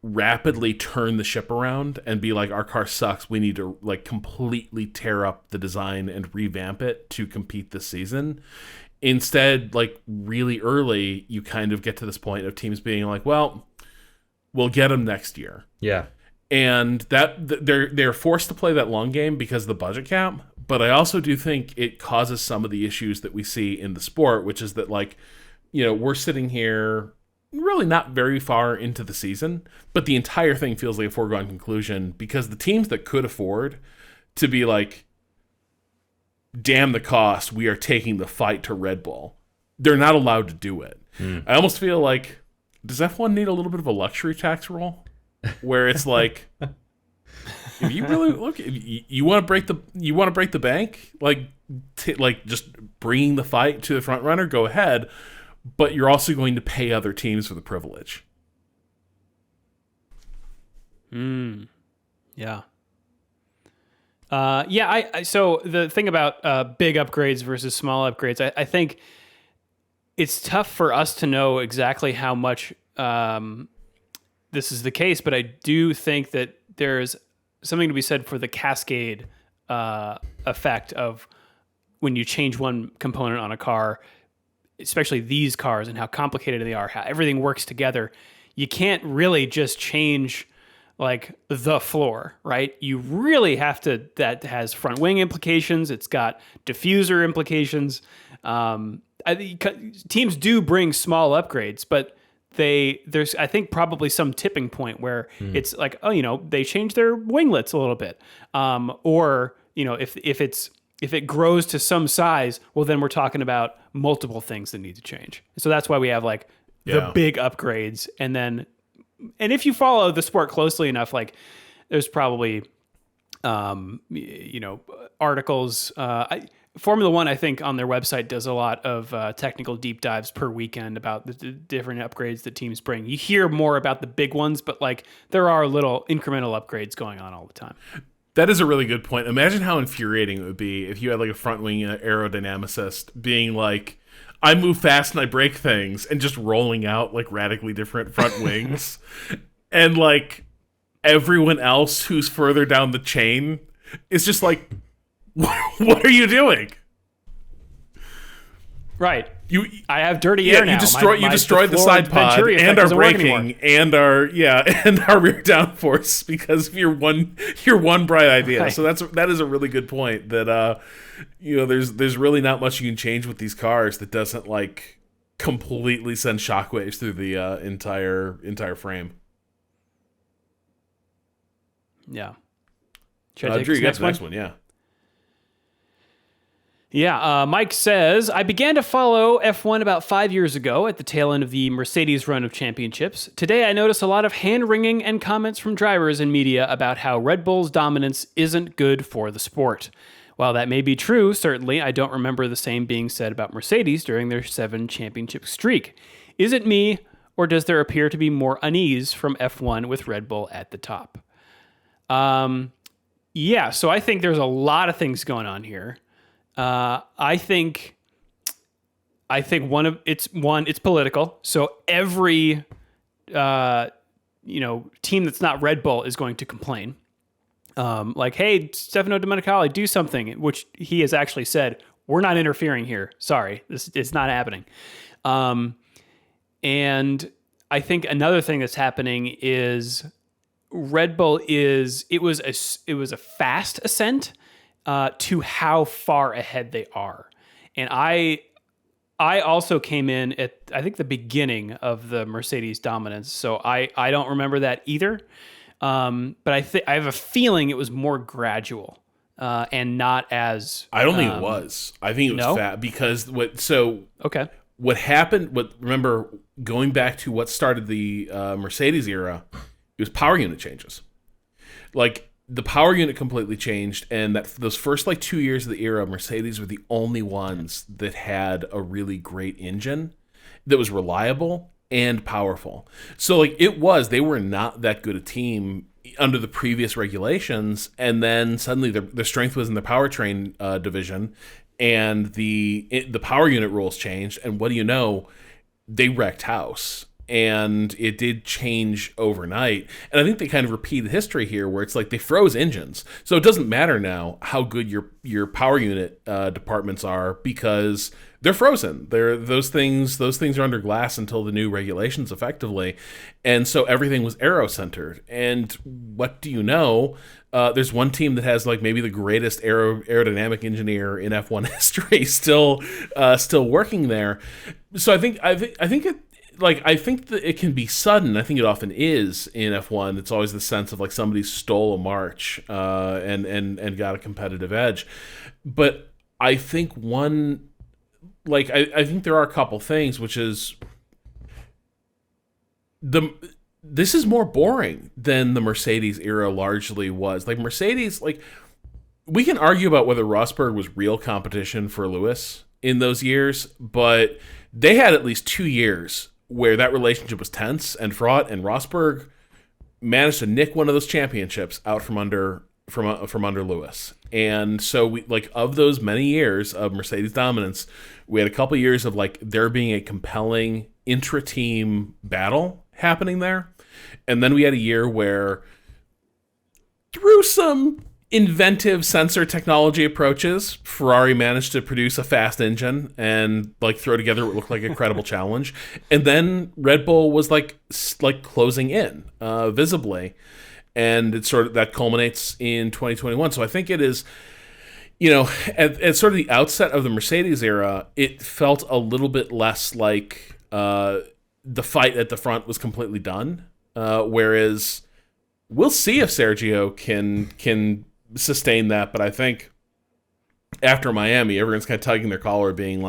rapidly turn the ship around and be like, our car sucks, we need to like completely tear up the design and revamp it to compete this season. Instead, like really early, you kind of get to this point of teams being like, well, we'll get them next year. Yeah. And that they're forced to play that long game because of the budget cap. But I also do think it causes some of the issues that we see in the sport, which is that like, we're sitting here really not very far into the season, but the entire thing feels like a foregone conclusion because the teams that could afford to be like, damn the cost, we are taking the fight to Red Bull, they're not allowed to do it. I almost feel like, does F1 need a little bit of a luxury tax rule where it's like, if you really look, you want to break the bank, like just bringing the fight to the front runner, go ahead. But you're also going to pay other teams for the privilege. Yeah. So the thing about big upgrades versus small upgrades, I think it's tough for us to know exactly how much this is the case, but I do think that there's something to be said for the cascade effect of when you change one component on a car, especially these cars and how complicated they are, how everything works together. You can't really just change like the floor, right? You really have to, that has front wing implications. It's got diffuser implications. Teams do bring small upgrades, but there's I think probably some tipping point where it's like, they change their winglets a little bit. Or if it grows to some size, well, then we're talking about multiple things that need to change. So that's why we have like the big upgrades. And if you follow the sport closely enough, like there's probably articles. Formula One, I think, on their website does a lot of technical deep dives per weekend about the different upgrades that teams bring. You hear more about the big ones, but like there are little incremental upgrades going on all the time. That is a really good point. Imagine how infuriating it would be if you had like a front wing aerodynamicist being like, I move fast and I break things, and just rolling out like radically different front wings. And like everyone else who's further down the chain is just like, what are you doing? Right. I have dirty air now. You destroyed the side pod and our braking and our rear downforce because of your one bright idea. Right. So that is a really good point. That there's really not much you can change with these cars that doesn't like completely send shockwaves through the entire frame. Yeah. Drew, you got the next one. Yeah. Yeah, Mike says, I began to follow F1 about 5 years ago at the tail end of the Mercedes run of championships. Today, I noticed a lot of hand-wringing and comments from drivers and media about how Red Bull's dominance isn't good for the sport. While that may be true, certainly, I don't remember the same being said about Mercedes during their 7-championship streak. Is it me, or does there appear to be more unease from F1 with Red Bull at the top? Yeah, so I think there's a lot of things going on here. I think it's political. So every team that's not Red Bull is going to complain. Like, hey, Stefano Domenicali, do something, which he has actually said, we're not interfering here. Sorry, it's not happening. And I think another thing that's happening is Red Bull it was a fast ascent to how far ahead they are. And I also came in at, I think, the beginning of the Mercedes dominance. So I don't remember that either. But I have a feeling it was more gradual and not as... I don't think it was. I think it was fast because what happened, remember, going back to what started the Mercedes era, it was power unit changes. Like, the power unit completely changed, and those first 2 years of the era, Mercedes were the only ones that had a really great engine that was reliable and powerful. So they were not that good a team under the previous regulations, and then suddenly their strength was in the powertrain division, and the power unit rules changed, and what do you know, they wrecked house. And it did change overnight. And I think they kind of repeated history here where it's like they froze engines. So it doesn't matter now how good your power unit departments are because they're frozen. Those things are under glass until the new regulations effectively. And so everything was aero-centered. And what do you know? There's one team that has maybe the greatest aerodynamic engineer in F1 history still working there. So I think that it can be sudden. I think it often is in F1. It's always the sense of somebody stole a march and got a competitive edge. But I think I think there are a couple things, which is this is more boring than the Mercedes era largely was. Mercedes, we can argue about whether Rosberg was real competition for Lewis in those years, but they had at least 2 years where that relationship was tense and fraught, and Rosberg managed to nick one of those championships out from under Lewis. And so of those many years of Mercedes dominance, we had a couple years of there being a compelling intra-team battle happening there. And then we had a year where through some inventive sensor technology approaches, Ferrari managed to produce a fast engine and throw together what looked like a credible challenge. And then Red Bull was closing in visibly, and it that culminates in 2021. So I think it is, at sort of the outset of the Mercedes era, it felt a little bit less like the fight at the front was completely done. Whereas we'll see if Sergio can sustain that, but I think after Miami, everyone's kind of tugging their collar, being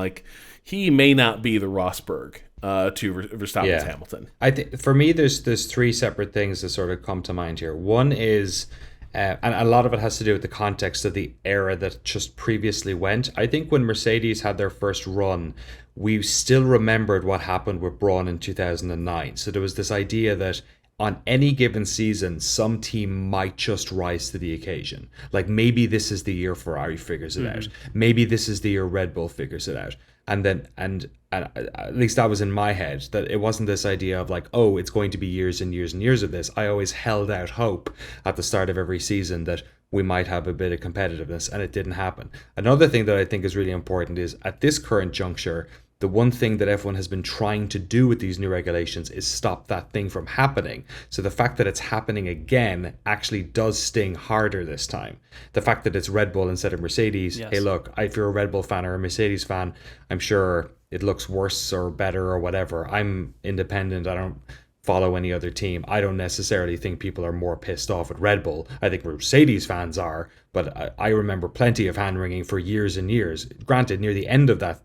he may not be the Rosberg to Verstappen's Hamilton. I think for me, there's three separate things that sort of come to mind here. One is And a lot of it has to do with the context of the era that just previously went. I think when Mercedes had their first run, we still remembered what happened with Braun in 2009. So there was this idea that on any given season, some team might just rise to the occasion. Like maybe this is the year Ferrari figures it out. Maybe this is the year Red Bull figures it out. And then, and at least that was in my head, that it wasn't this idea of like, oh, it's going to be years and years and years of this. I always held out hope at the start of every season that we might have a bit of competitiveness, and it didn't happen. Another thing that I think is really important is at this current juncture, the one thing that F1 has been trying to do with these new regulations is stop that thing from happening. So the fact that it's happening again actually does sting harder this time. The fact that it's Red Bull instead of Mercedes, yes. Hey, look, if you're a Red Bull fan or a Mercedes fan, I'm sure it looks worse or better or whatever. I'm independent. I don't follow any other team. I don't necessarily think people are more pissed off at Red Bull. I think Mercedes fans are, but I remember plenty of hand-wringing for years and years. Granted, near the end of that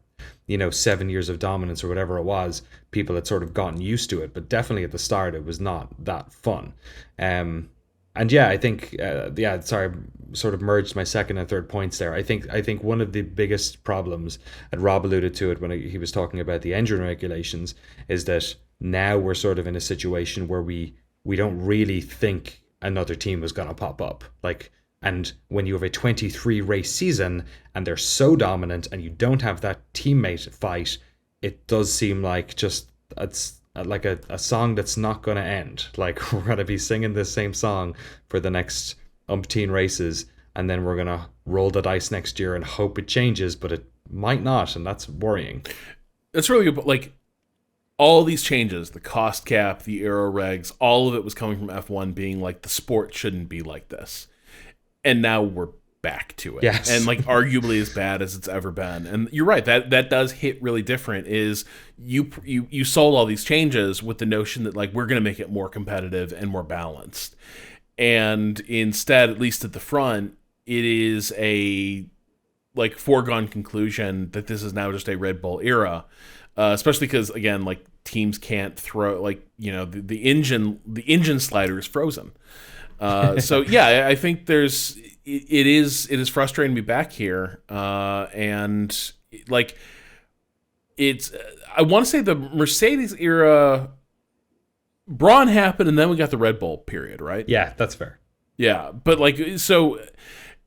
7 years of dominance or whatever it was, people had sort of gotten used to it, but definitely at the start it was not that fun. And yeah, I think sorry, I sort of merged my second and third points there. I think one of the biggest problems, and Rob alluded to it when he was talking about the engine regulations, is that now we're sort of in a situation where we don't really think another team is going to pop up. And when you have a 23 race season and they're so dominant and you don't have that teammate fight, it does seem like just it's like a song that's not going to end. Like we're going to be singing this same song for the next umpteen races, and then we're going to roll the dice next year and hope it changes, but it might not, and that's worrying. That's really good. Like all these changes, the cost cap, the aero regs, all of it was coming from F1 being like the sport shouldn't be like this. And now we're back to it. Yes. And like arguably as bad as it's ever been. And you're right, that does hit really different. Is you sold all these changes with the notion that like we're going to make it more competitive and more balanced. And instead, at least at the front, it is a like foregone conclusion that this is now just a Red Bull era. Especially because again, like teams can't throw the engine slider is frozen. So yeah, I think it is frustrating to be back here, and like it's I want to say the Mercedes era, Braun happened, and then we got the Red Bull period, right? Yeah, that's fair. Yeah, but like so,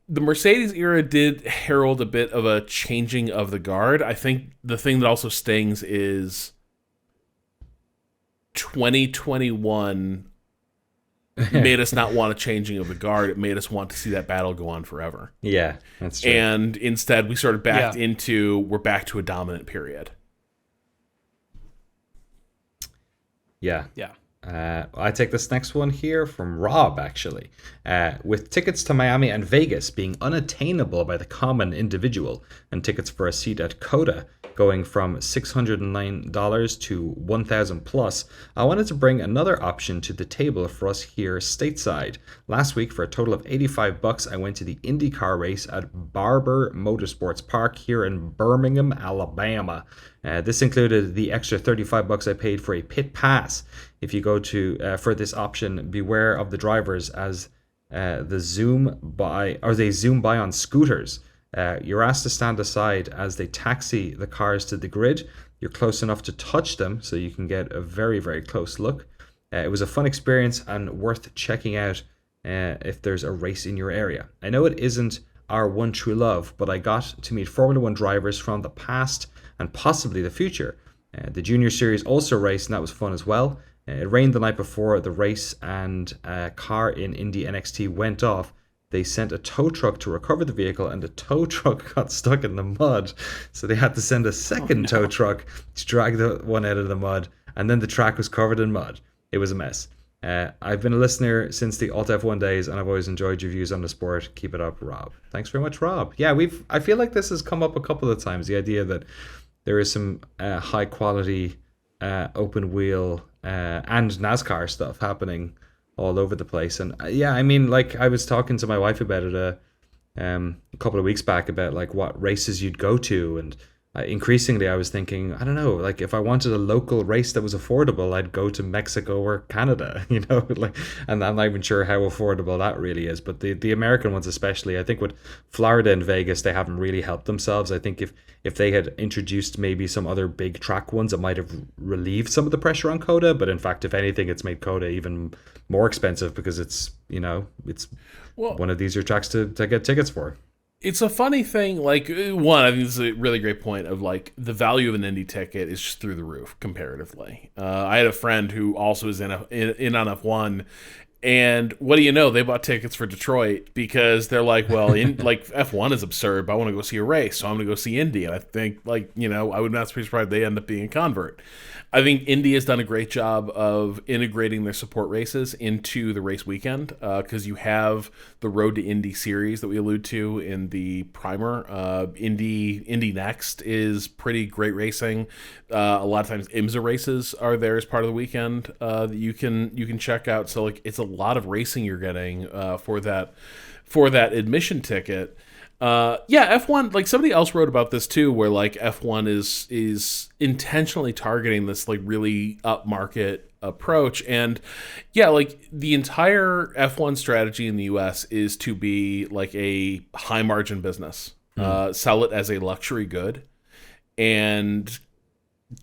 the Mercedes era did herald a bit of a changing of the guard. I think the thing that also stings is 2021. Made us not want a changing of the guard. It made us want to see that battle go on forever. Yeah, that's true. And instead, we sort of backed into we're back to a dominant period. Yeah. I take this next one here from Rob, actually. With tickets to Miami and Vegas being unattainable by the common individual and tickets for a seat at Coda going from $609 to $1,000 plus, I wanted to bring another option to the table for us here stateside. Last week, for a total of $85, I went to the IndyCar race at Barber Motorsports Park here in Birmingham, Alabama. This included the extra $35 I paid for a pit pass. If you go to for this option, beware of the drivers as they zoom by on scooters. You're asked to stand aside as they taxi the cars to the grid. You're close enough to touch them so you can get a very, very close look. It was a fun experience and worth checking out if there's a race in your area. I know it isn't our one true love, but I got to meet Formula One drivers from the past and possibly the future. The Junior Series also raced, and that was fun as well. It rained the night before the race, and a car in Indy NXT went off. They sent a tow truck to recover the vehicle, and the tow truck got stuck in the mud. So they had to send a second tow truck to drag the one out of the mud, and then the track was covered in mud. It was a mess. I've been a listener since the Alt F1 days, and I've always enjoyed your views on the sport. Keep it up, Rob. Thanks very much, Rob. Yeah, I feel like this has come up a couple of times, the idea that there is some high quality open wheel and NASCAR stuff happening all over the place. And yeah, I mean, like I was talking to my wife about it a couple of weeks back about like what races you'd go to and increasingly I was thinking, I don't know, like if I wanted a local race that was affordable, I'd go to Mexico or Canada, like, and I'm not even sure how affordable that really is. But the American ones, especially, I think with Florida and Vegas, they haven't really helped themselves. I think if they had introduced maybe some other big track ones, it might have relieved some of the pressure on Coda. But in fact, if anything, it's made Coda even more expensive because it's one of these tracks to get tickets for. It's a funny thing, like, one, I think this is a really great point of, like, the value of an Indy ticket is just through the roof, comparatively. I had a friend who also is in on F1, and what do you know? They bought tickets for Detroit because they're like, well, F1 is absurd, but I want to go see a race, so I'm going to go see Indy. And I think, like, I would not be surprised they end up being a convert. I think Indy has done a great job of integrating their support races into the race weekend because you have the Road to Indy series that we allude to in the primer. Indy Next is pretty great racing. A lot of times IMSA races are there as part of the weekend that you can check out. So like it's a lot of racing you're getting for that admission ticket. F1, like somebody else wrote about this too, where like F1 is intentionally targeting this like really upmarket approach. And yeah, like the entire F1 strategy in the US is to be like a high margin business, sell it as a luxury good and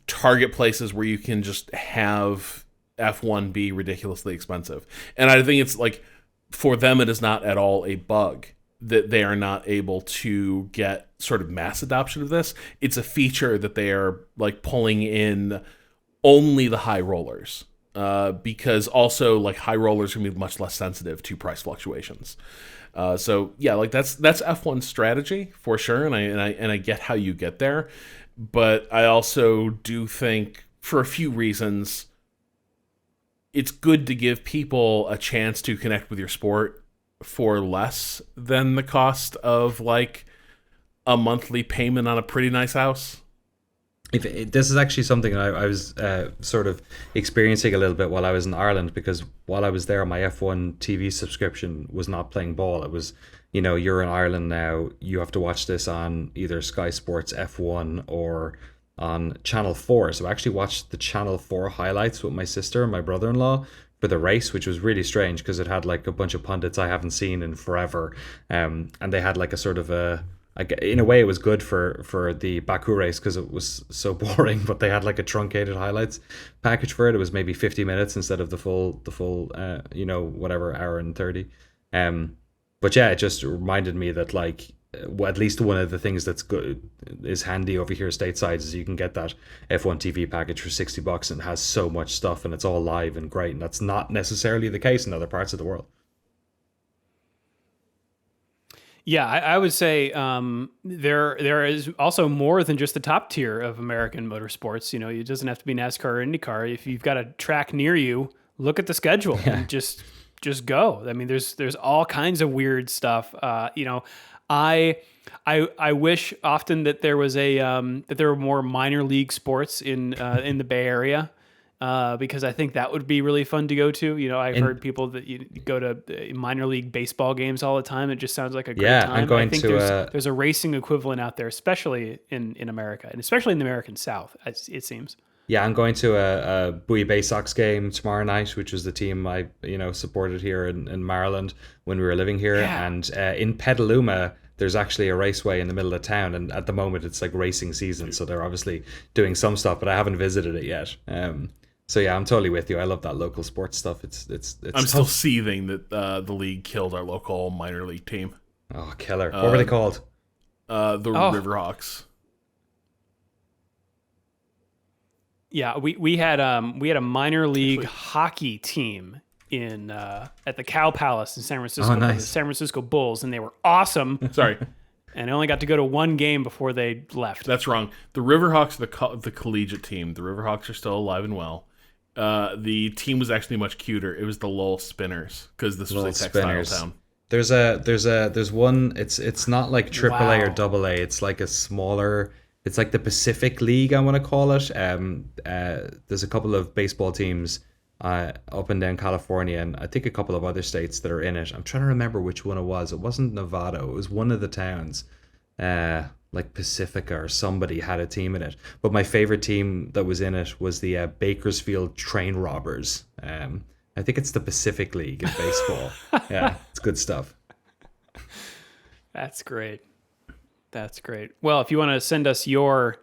target places where you can just have F1 be ridiculously expensive. And I think it's like, for them, it is not at all a bug that they are not able to get sort of mass adoption of this. It's a feature that they are like pulling in only the high rollers, because also like high rollers are going to be much less sensitive to price fluctuations. So yeah, like that's F1's strategy for sure, and I get how you get there, but I also do think for a few reasons it's good to give people a chance to connect with your sport for less than the cost of like a monthly payment on a pretty nice house. This is actually something I was sort of experiencing a little bit while I was in Ireland, because while I was there, my F1 TV subscription was not playing ball. It was, you're in Ireland now, you have to watch this on either Sky Sports F1 or on Channel 4. So I actually watched the Channel 4 highlights with my sister and my brother-in-law for the race, which was really strange because it had like a bunch of pundits I haven't seen in forever. And they had like a sort of in a way it was good for the Baku race because it was so boring, but they had like a truncated highlights package for it. It was maybe 50 minutes instead of the full whatever, hour and 30. But yeah, it just reminded me that like, at least one of the things that's good is handy over here stateside is you can get that F1 TV package for $60 and it has so much stuff and it's all live and great, and that's not necessarily the case in other parts of the world. Yeah, I would say there is also more than just the top tier of American motorsports. It doesn't have to be NASCAR or IndyCar. If you've got a track near you, look at the schedule and just go. I mean, there's all kinds of weird stuff. I wish often that there was that there were more minor league sports in the Bay Area, because I think that would be really fun to go to. I've heard people that you go to minor league baseball games all the time. It just sounds like a great time. I think there's a racing equivalent out there, especially in America, and especially in the American South, it seems. Yeah, I'm going to a Bowie Bay Sox game tomorrow night, which was the team I supported here in Maryland when we were living here. Yeah. And in Petaluma, there's actually a raceway in the middle of town, and at the moment it's like racing season, so they're obviously doing some stuff, but I haven't visited it yet. So yeah, I'm totally with you. I love that local sports stuff. It's I'm still seething that the league killed our local minor league team. Oh, killer! What were they called? The Riverhawks. Yeah, we had a minor league hockey team in at the Cow Palace in San Francisco. Oh, nice. The San Francisco Bulls, and they were awesome. Sorry. And I only got to go to one game before they left. That's wrong. The Riverhawks are the collegiate team. The Riverhawks are still alive and well. The team was actually much cuter. It was the Lowell Spinners, because this was a textile town. There's one. It's not like AAA or AA. It's like a smaller. It's like the Pacific League, I want to call it. There's a couple of baseball teams up and down California, and I think a couple of other states that are in it. I'm trying to remember which one it was. It wasn't Nevada. It was one of the towns. like Pacifica or somebody had a team in it. But my favorite team that was in it was the Bakersfield Train Robbers. I think it's the Pacific League in baseball. Yeah, it's good stuff. That's great. That's great. Well, if you want to send us your,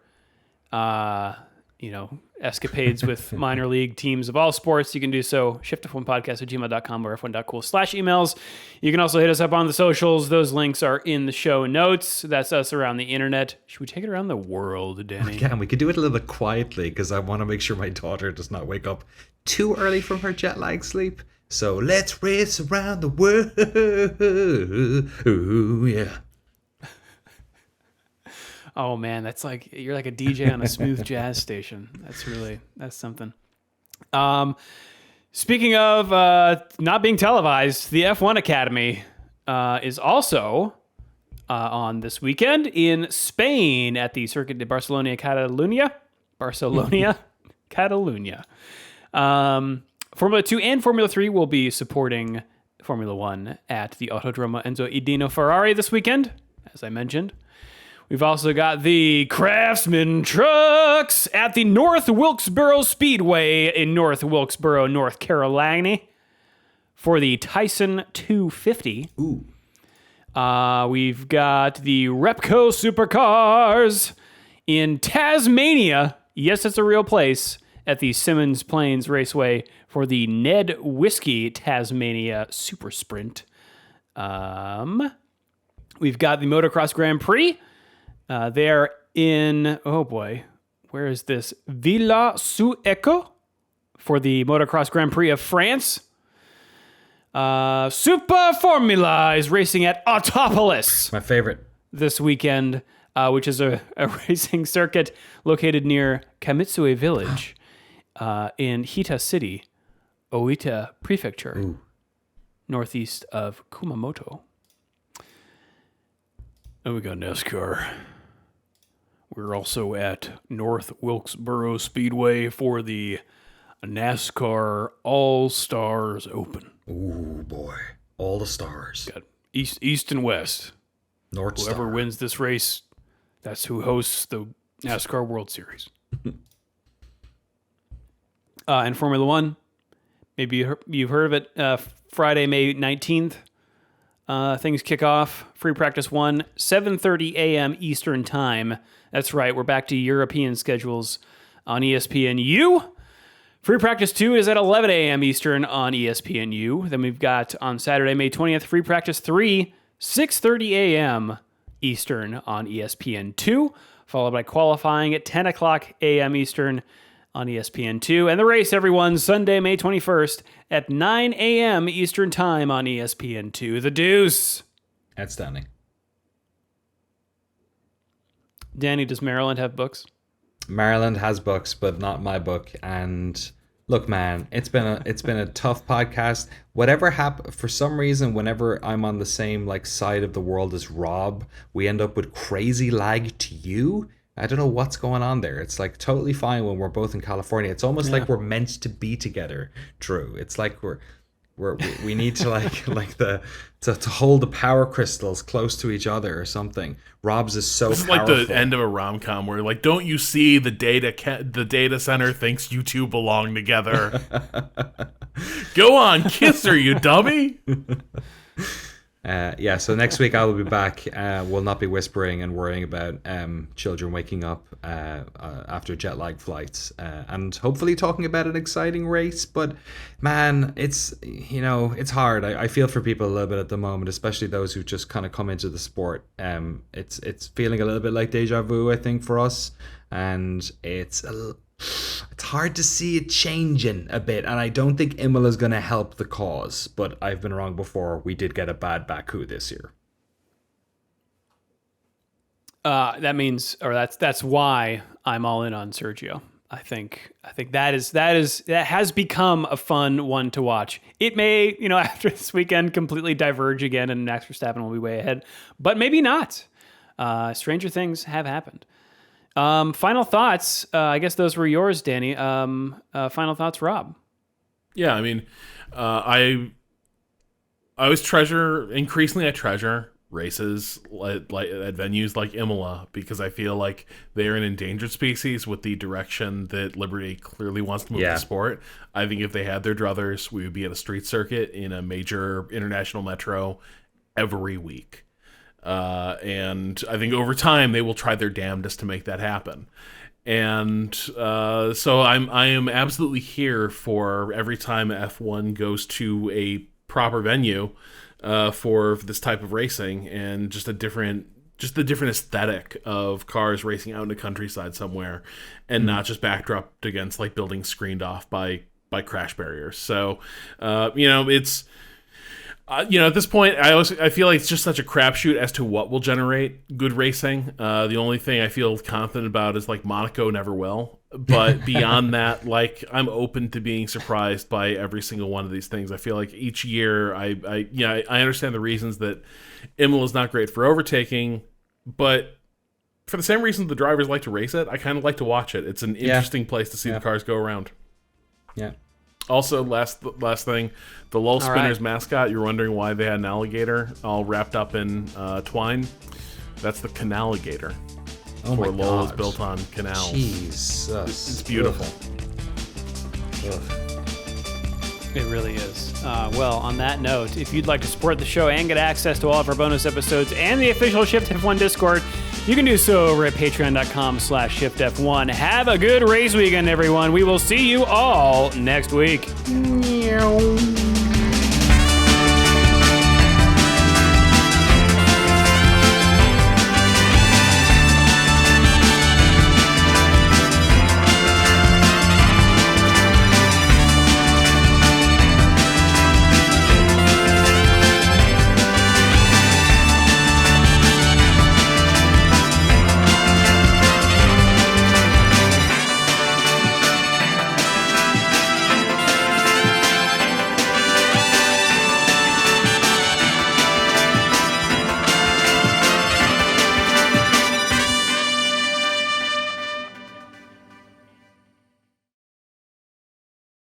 escapades with minor league teams of all sports, you can do so. Shift+F1podcast@gmail.com or f1.cool/emails. You can also hit us up on the socials. Those links are in the show notes. That's us around the internet. Should we take it around the world, Danny? Yeah, we could do it a little bit quietly because I want to make sure my daughter does not wake up too early from her jet lag sleep. So let's race around the world. Ooh, yeah. Oh man, that's like you're like a DJ on a smooth jazz station. That's something. Speaking of not being televised, the F1 Academy is also on this weekend in Spain at the Circuit de Barcelona, Catalunya. Formula 2 and Formula 3 will be supporting Formula 1 at the Autodromo Enzo Edino Ferrari this weekend, as I mentioned. We've also got the Craftsman trucks at the North Wilkesboro Speedway in North Wilkesboro, North Carolina for the Tyson 250. Ooh. We've got the Repco Supercars in Tasmania. Yes, it's a real place at the Simmons Plains Raceway for the Ned Whiskey Tasmania Super Sprint. We've got the Motocross Grand Prix. They're in, where is this? Villa-sous-Écho for the Motocross Grand Prix of France. Super Formula is racing at Autopolis. My favorite. This weekend, which is a racing circuit located near Kamitsue Village in Hita City, Oita Prefecture, northeast of Kumamoto. And we got NASCAR. We're also at North Wilkesboro Speedway for the NASCAR All-Stars Open. Ooh, boy. All the stars. Got East and West. North Whoever Star. wins this race, that's who hosts the NASCAR World Series. And Formula 1, maybe you've heard of it, Friday, May 19th. Things kick off. Free practice 1, 7:30 a.m. Eastern time. That's right, we're back to European schedules on ESPNU. Free practice 2 is at 11 a.m. Eastern on ESPNU. Then we've got on Saturday, May 20th, free practice 3, 6:30 a.m. Eastern on ESPN2, followed by qualifying at 10 o'clock a.m. Eastern on ESPN2. And the race, everyone, Sunday, May 21st at 9 a.m. Eastern Time on ESPN2. The Deuce. Outstanding. Danny, does Maryland have books? Maryland has books, but not my book. And look, man, it's been a tough podcast. Whatever happened, for some reason, whenever I'm on the same side of the world as Rob, we end up with crazy lag to you. I don't know what's going on there. It's totally fine when we're both in California. It's almost like we're meant to be together, Drew. It's like we need to to hold the power crystals close to each other or something. Rob's is so This is powerful. like the end of a rom-com where don't you see the data center thinks you two belong together. Go on, kiss her, you dummy. So next week I will be back. We'll not be whispering and worrying about children waking up after jet lag flights, and hopefully talking about an exciting race. But man, it's hard. I feel for people a little bit at the moment, especially those who've just kind of come into the sport. It's feeling a little bit like deja vu, I think, for us, and it's hard to see it changing a bit, and I don't think Imola's going to help the cause, but I've been wrong before. We did get a bad Baku this year. That's why I'm all in on Sergio. I think that has become a fun one to watch. It may, after this weekend completely diverge again and Max Verstappen will be way ahead, but maybe not. Stranger things have happened. Final thoughts. I guess those were yours, Danny. Final thoughts, Rob. Yeah, I mean, I always treasure races at venues like Imola, because I feel like they're an endangered species with the direction that Liberty clearly wants to move the sport. I think if they had their druthers, we would be at a street circuit in a major international metro every week. And I think over time they will try their damnedest to make that happen. And so I am absolutely here for every time F1 goes to a proper venue for this type of racing, and just the different aesthetic of cars racing out in the countryside somewhere, and not just backdropped against like buildings screened off by crash barriers. So it's at this point, I feel like it's just such a crapshoot as to what will generate good racing. The only thing I feel confident about is like Monaco never will. But beyond that, like, I'm open to being surprised by every single one of these things. I feel like each year, I understand the reasons that Imola is not great for overtaking, but for the same reason the drivers like to race it, I kind of like to watch it. It's an interesting place to see the cars go around. Yeah. Also, last thing, the Lowell Spinners mascot, you're wondering why they had an alligator all wrapped up in twine. That's the canaligator. Oh my God. Lowell is built on canals. Jesus. It's beautiful. Ugh. It really is. Well, on that note, if you'd like to support the show and get access to all of our bonus episodes and the official Shift+F1 Discord, you can do so over at patreon.com/ShiftF1. Have a good race weekend, everyone. We will see you all next week. Meow.